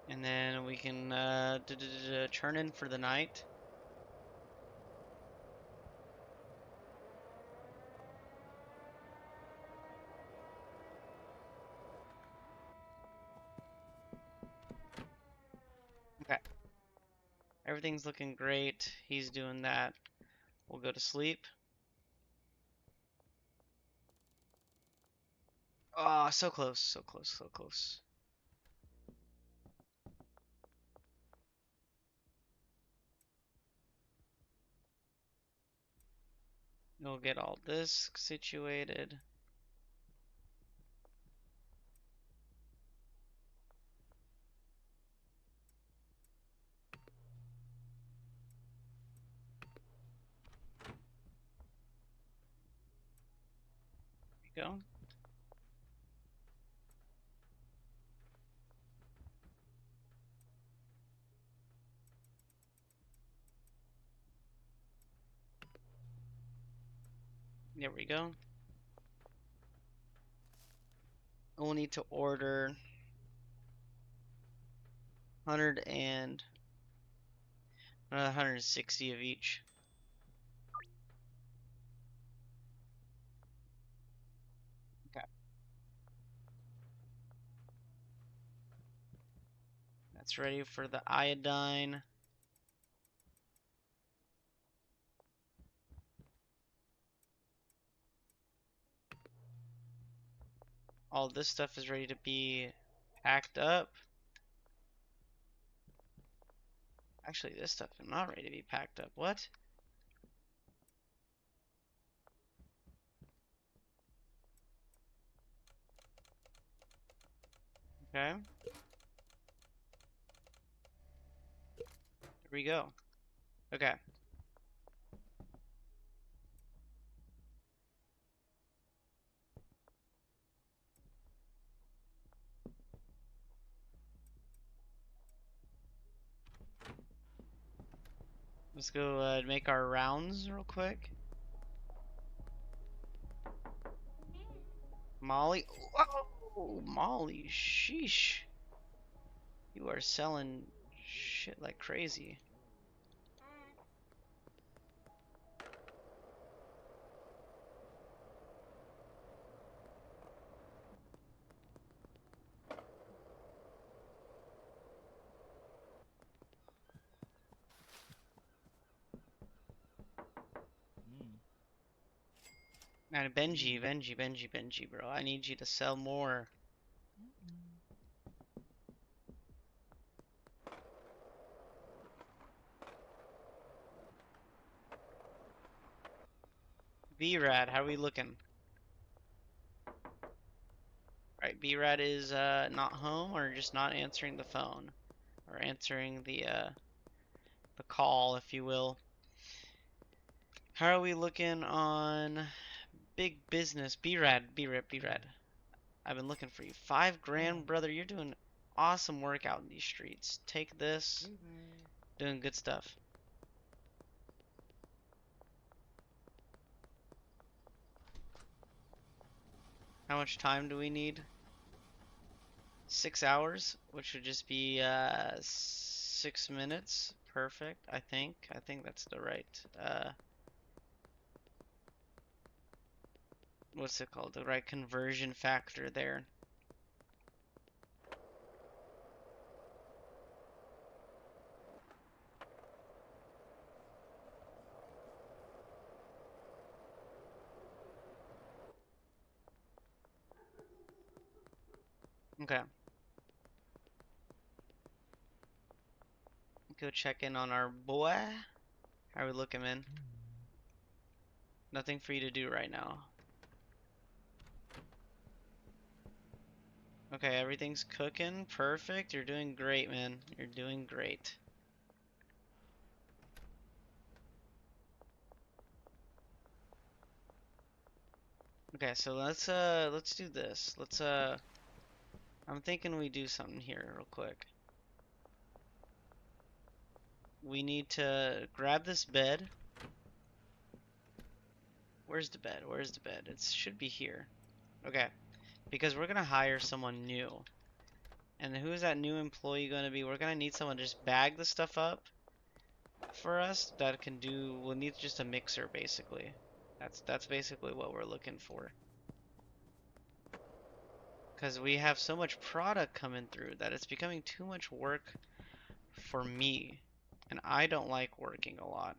And then we can turn in for the night. Okay. Everything's looking great. He's doing that. We'll go to sleep. Oh, so close, so close, so close. We'll get all this situated. There we go. There we go. We'll need to order 100 and 160 of each. Okay. That's ready for the iodine. All this stuff is ready to be packed up. Actually, this stuff is not ready to be packed up. What? Okay. Here we go. Okay. Let's go make our rounds real quick. Molly. Whoa! Molly, sheesh. You are selling shit like crazy. Man, Benji, bro. I need you to sell more. B-Rad, how are we looking? Right, B-Rad is not home or just not answering the phone. Or answering the call, if you will. How are we looking on big business? B-Rad. I've been looking for you. 5 grand, brother. You're doing awesome work out in these streets. Take this. Doing good stuff. How much time do we need? 6 hours, which would just be 6 minutes. Perfect, I think. I think that's the right what's it called? The right conversion factor there. Okay. Go check in on our boy. How are we looking, man? Nothing for you to do right now. Okay, everything's cooking. Perfect. You're doing great, man. You're doing great. Okay, so let's do this. I'm thinking we do something here real quick. We need to grab this bed. Where's the bed? Where's the bed? It should be here. Okay, because we're gonna hire someone new. And who is that new employee gonna be? We're gonna need someone to just bag the stuff up for us that can do. We'll need just a mixer basically. That's basically what we're looking for. Because we have so much product coming through that it's becoming too much work for me. And I don't like working a lot.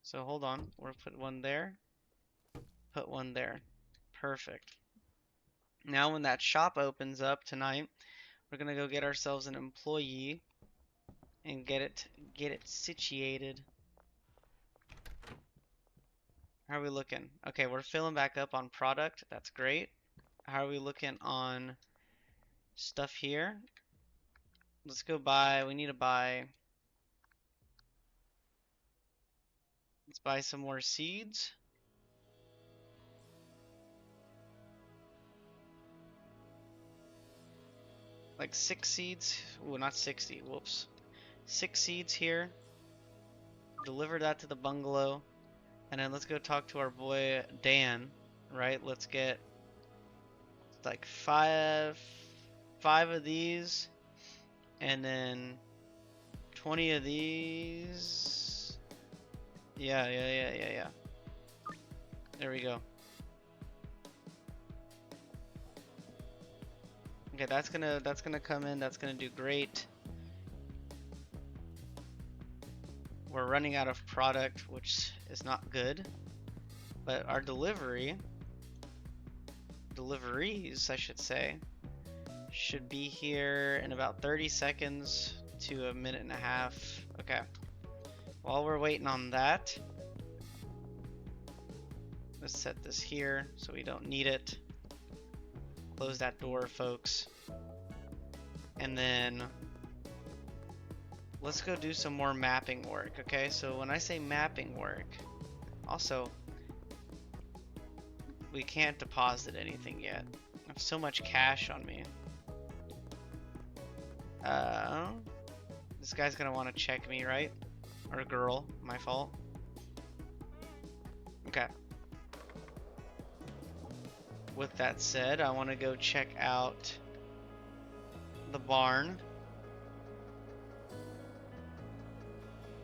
So hold on, we'll put one there, put one there. Perfect. Now when that shop opens up tonight, we're gonna go get ourselves an employee and get it situated. How are we looking? Okay, we're filling back up on product. That's great. How are we looking on stuff here? Let's go buy, we need to buy, let's buy some more seeds. Like 6 seeds. Ooh, not 60. Whoops. 6 seeds here. Deliver that to the bungalow. And then let's go talk to our boy Dan. Right? Let's get like five of these. And then 20 of these. Yeah. There we go. Okay, that's gonna come in. That's gonna do great. We're running out of product, which is not good. But our deliveries, I should say, should be here in about 30 seconds to a minute and a half. Okay. While we're waiting on that, let's set this here so we don't need it. Close that door, folks. And then let's go do some more mapping work, okay? So when I say mapping work, also, we can't deposit anything yet. I have so much cash on me. This guy's gonna want to check me, right? Or girl, my fault. Okay. With that said, I want to go check out the barn.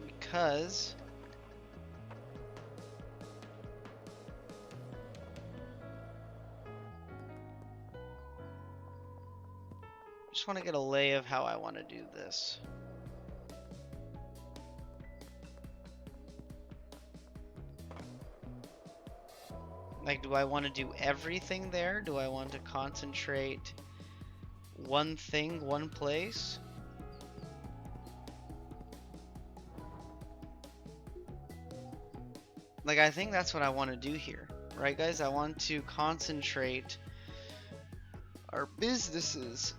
Because I just want to get a lay of how I want to do this. Like, do I want to do everything there? Do I want to concentrate one thing, one place? Like, I think that's what I want to do here. Right, guys? I want to concentrate our businesses.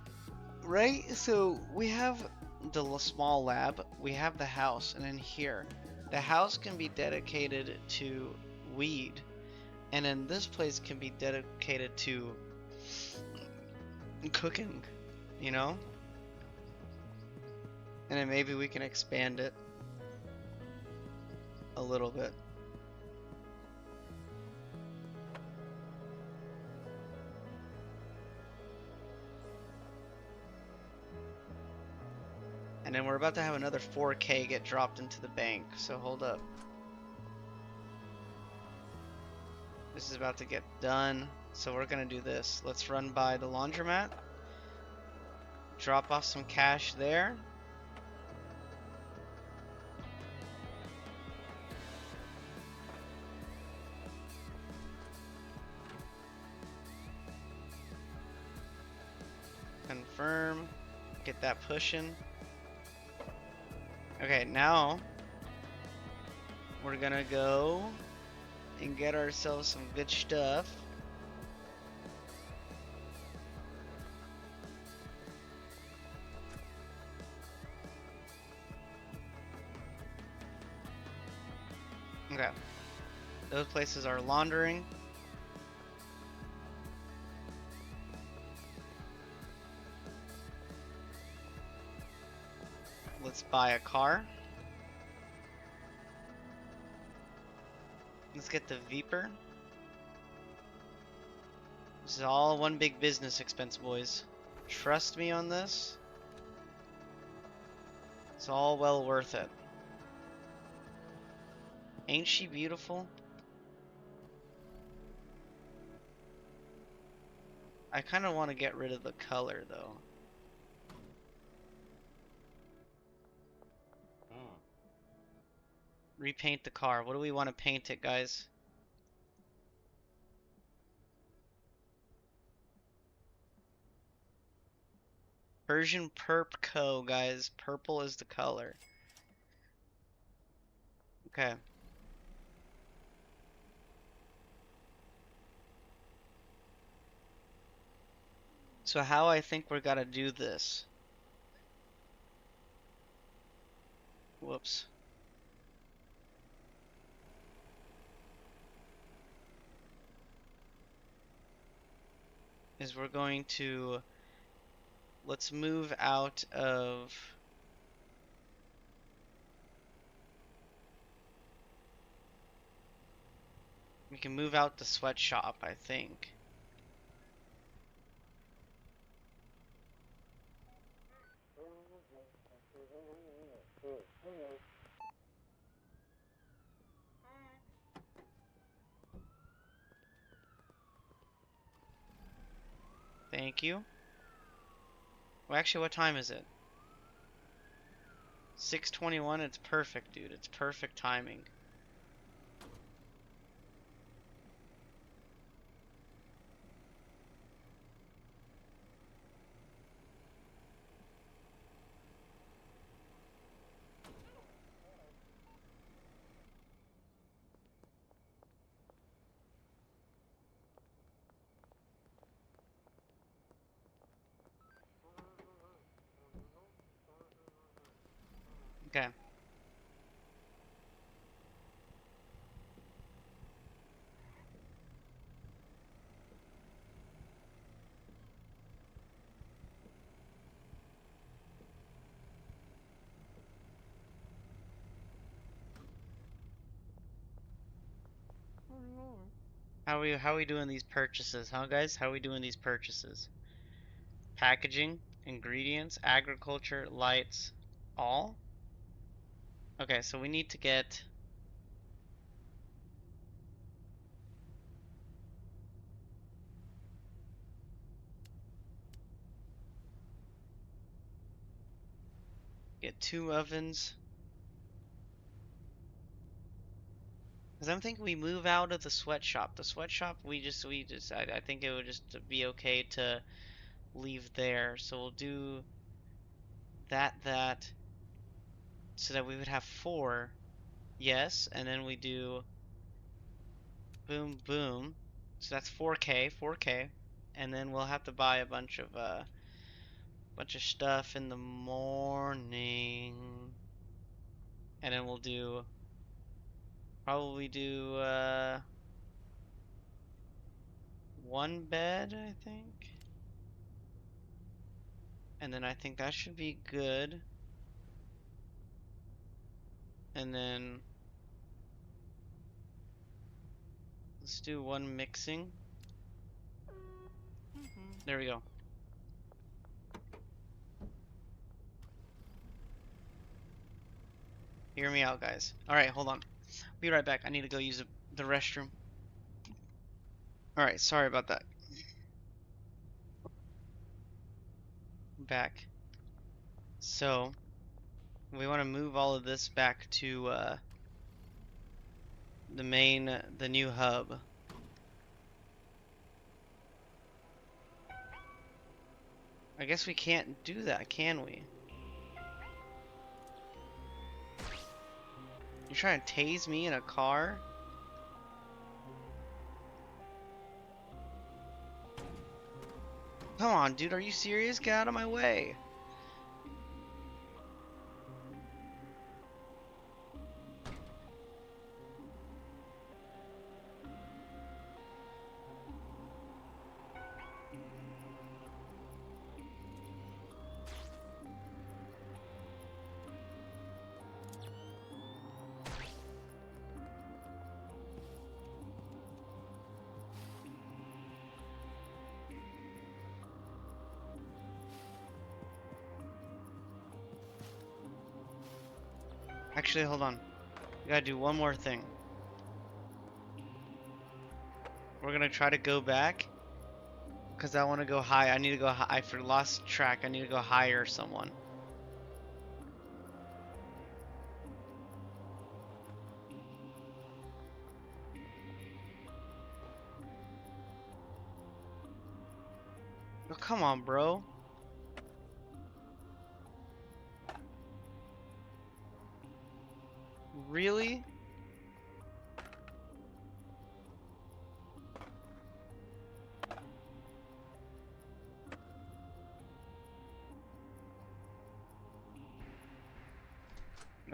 Right? So, we have the small lab. We have the house. And then here. The house can be dedicated to weed. And then this place can be dedicated to cooking, you know? And then maybe we can expand it a little bit. And then we're about to have another 4K get dropped into the bank, so hold up. This is about to get done, so we're gonna do this. Let's run by the laundromat. Drop off some cash there. Confirm. Get that pushing. Okay, now we're gonna go and get ourselves some good stuff. Okay. Those places are laundering. Let's buy a car. Let's get the Viper. This is all one big business expense, boys. Trust me on this. It's all well worth it. Ain't she beautiful? I kind of want to get rid of the color though. Repaint the car. What do we want to paint it, guys? Persian Perp Co, guys. Purple is the color. Okay. So how I think we're gonna do this. Whoops. Is we're going to, let's move out of, we can move out the sweatshop, I think. Thank you. Well, actually, what time is it? 6:21. It's perfect, dude. It's perfect timing. Okay. How are we doing these purchases, huh, guys? How are we doing these purchases? Packaging, ingredients, agriculture, lights, all? Okay, so we need to get two ovens. Cause I'm thinking we move out of the sweatshop. The sweatshop, I think it would just be okay to leave there. So we'll do that, so that we would have 4. Yes, and then we do boom, boom. So that's 4K, and then we'll have to buy a bunch of stuff in the morning, and then we'll probably do 1 bed, I think, and then I think that should be good, and then let's do 1 mixing. There we go. Hear me out, guys. Alright, hold on. Be right back. I need to go use the restroom. Alright, sorry about that. Back. So, we want to move all of this back to the new hub. I guess we can't do that, can we? You're trying to tase me in a car? Come on, dude, are you serious? Get out of my way. Actually, hold on. We gotta do one more thing. We're gonna try to go back Because I want to go high. I need to go high. I for lost track. I need to go hire someone. Oh, come on, bro. Really?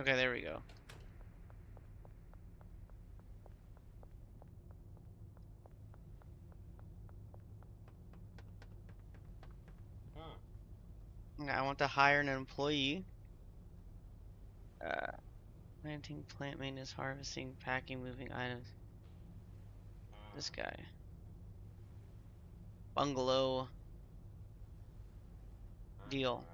Okay, there we go. Okay, I want to hire an employee. Planting, plant maintenance, harvesting, packing, moving items. This guy. Bungalow. Deal.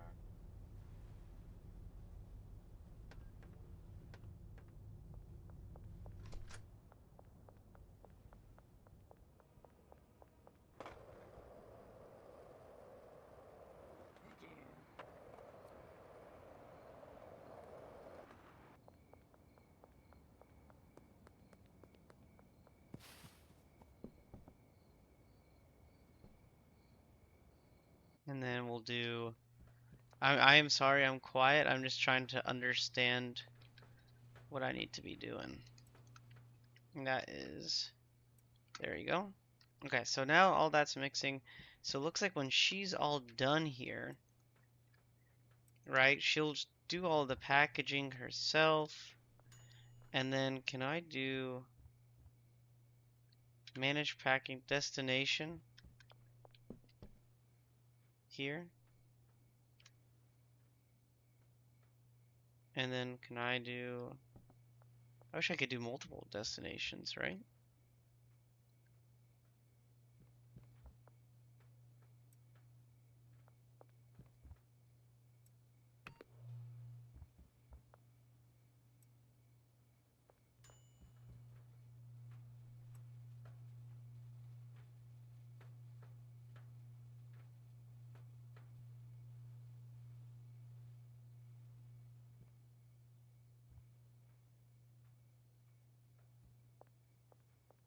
And then we'll do... I am sorry I'm quiet. I'm just trying to understand what I need to be doing. And that is... There you go. Okay, so now all that's mixing. So it looks like when she's all done here, right, she'll do all the packaging herself. And then can I do manage packing destination here? And then can I do... I wish I could do multiple destinations, right?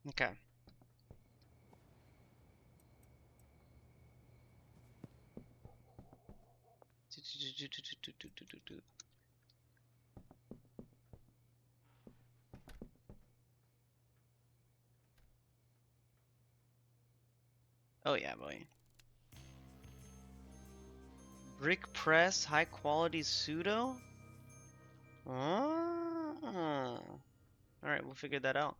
Okay. Oh yeah, boy. Brick press, high quality pseudo? Oh. Alright, we'll figure that out.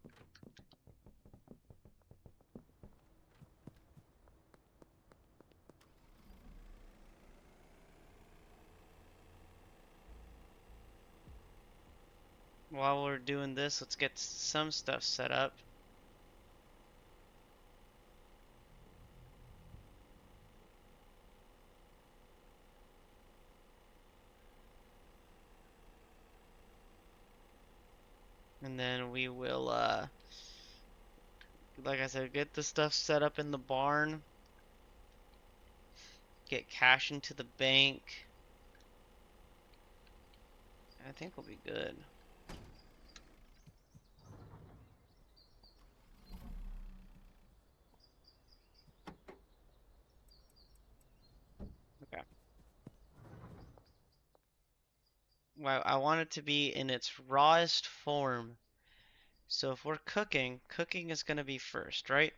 While we're doing this, let's get some stuff set up. And then we will, like I said, get the stuff set up in the barn. Get cash into the bank. I think we'll be good. Okay. Well, I want it to be in its rawest form. So if we're cooking, cooking is going to be first, right?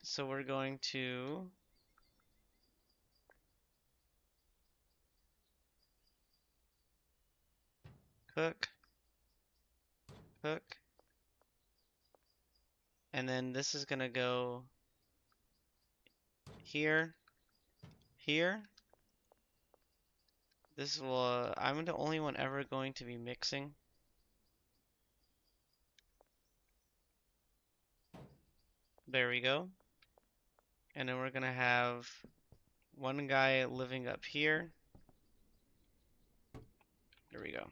So we're going to cook, cook, and then this is going to go here, here. This will, I'm the only one ever going to be mixing. There we go. And then we're going to have one guy living up here. There we go.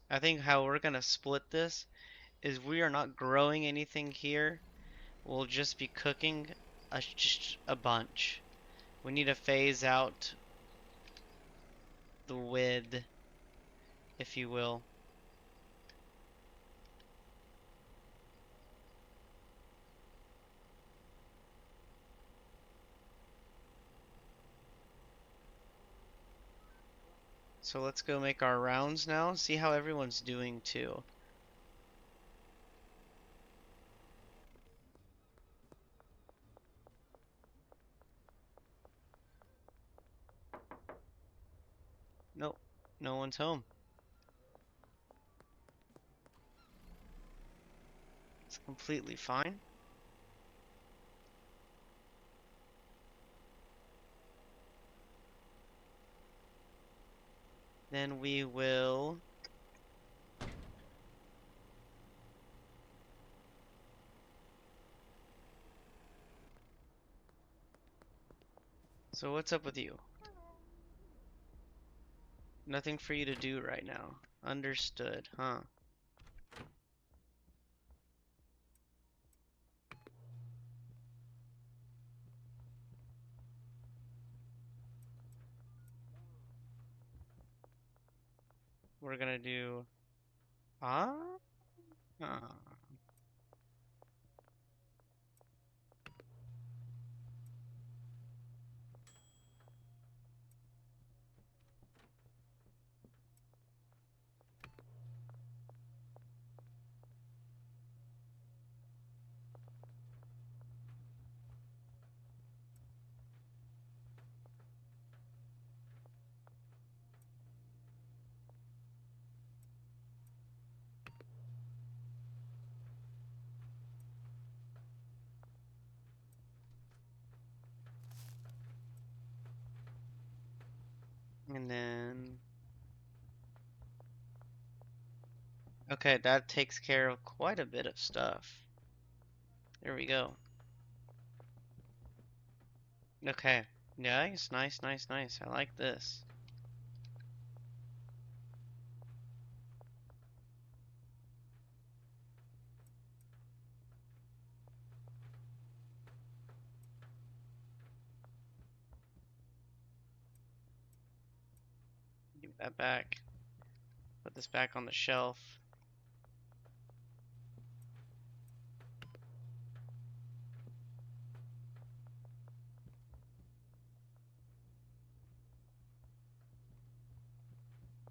I think how we're gonna split this is we are not growing anything here. We'll just be cooking just a bunch. We need to phase out the width, if you will. So let's go make our rounds now. See how everyone's doing too. Nope, no one's home. It's completely fine. Then we will So what's up with you? Nothing for you to do right now. Understood, huh? We're gonna do ah. And then okay, that takes care of quite a bit of stuff. There we go. Okay. Nice, nice, nice, nice. I like this. Give that back. Put this back on the shelf.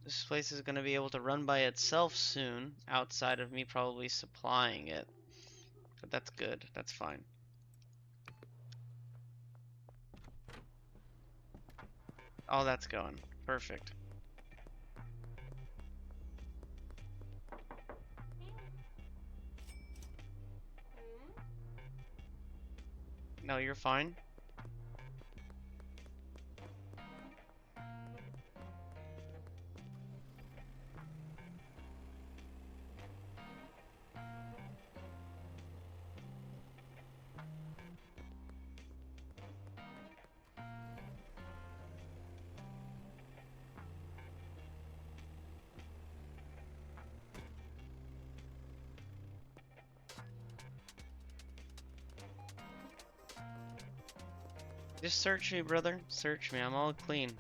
This place is going to be able to run by itself soon, outside of me probably supplying it. But that's good. That's fine. Oh, that's going. Perfect. No, you're fine. Just search me, brother. Search me. I'm all clean.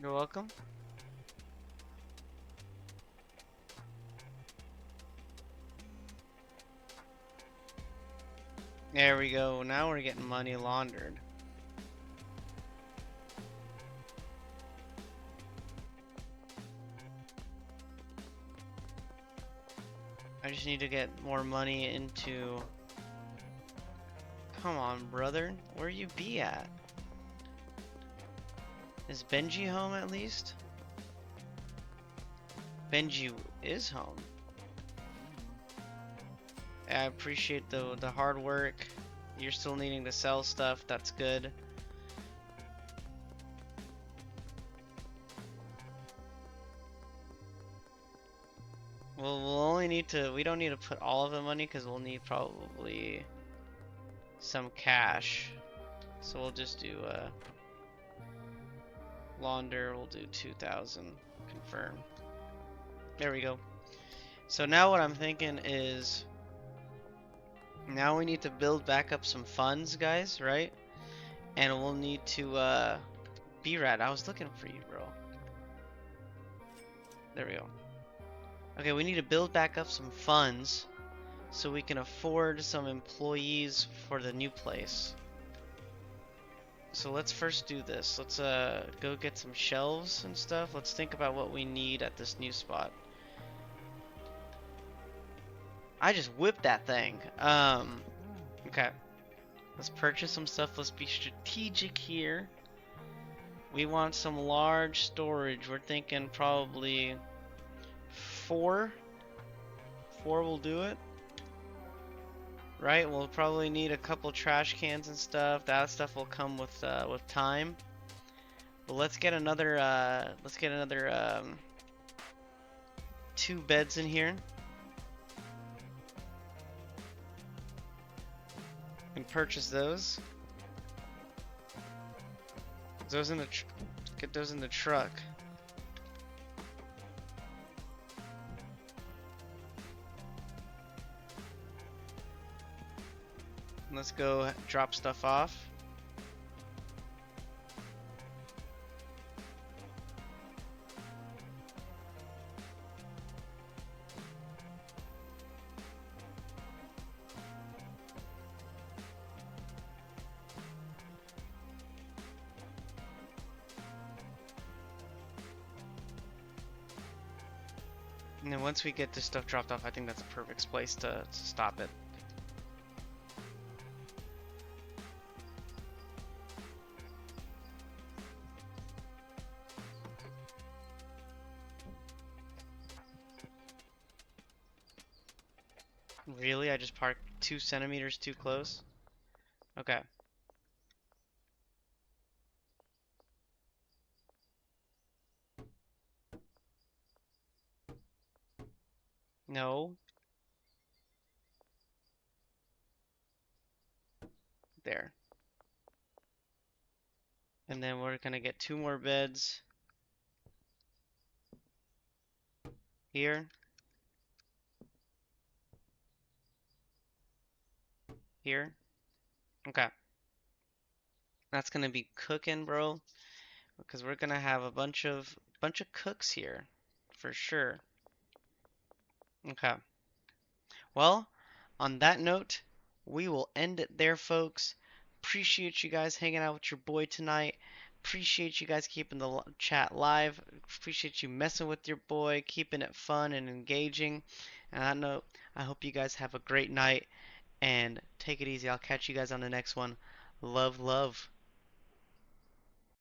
You're welcome. There we go. Now we're getting money laundered. I just need to get more money into... Come on, brother. Where you be at? Is Benji home at least? Benji is home. I appreciate the hard work. You're still needing to sell stuff. That's good. we'll only need to, we don't need to put all of the money because we'll need probably some cash. So we'll just do launder, we'll do 2,000, confirm. There we go. So now what I'm thinking is, now we need to build back up some funds, guys, right? And we'll need to, B-Rat, I was looking for you, bro. There we go. Okay, we need to build back up some funds so we can afford some employees for the new place. So let's first do this. Let's go get some shelves and stuff. Let's think about what we need at this new spot. I just whipped that thing. Okay. Let's purchase some stuff. Let's be strategic here. We want some large storage. We're thinking probably 4. 4 will do it. Right? We'll probably need a couple trash cans and stuff. That stuff will come with time. But let's get another 2 beds in here. And purchase those. Get those in the truck. Let's go drop stuff off. And then once we get this stuff dropped off, I think that's a perfect place to stop it. Really? I just parked 2 centimeters too close? Okay. No. There. And then we're gonna get 2 more beds. Here. Here. Okay. That's gonna be cooking, bro. Because we're gonna have a bunch of cooks here. For sure. Okay. Well, on that note, we will end it there, folks. Appreciate you guys hanging out with your boy tonight. Appreciate you guys keeping the chat live. Appreciate you messing with your boy, keeping it fun and engaging. And on that note, I hope you guys have a great night and take it easy. I'll catch you guys on the next one. Love, love.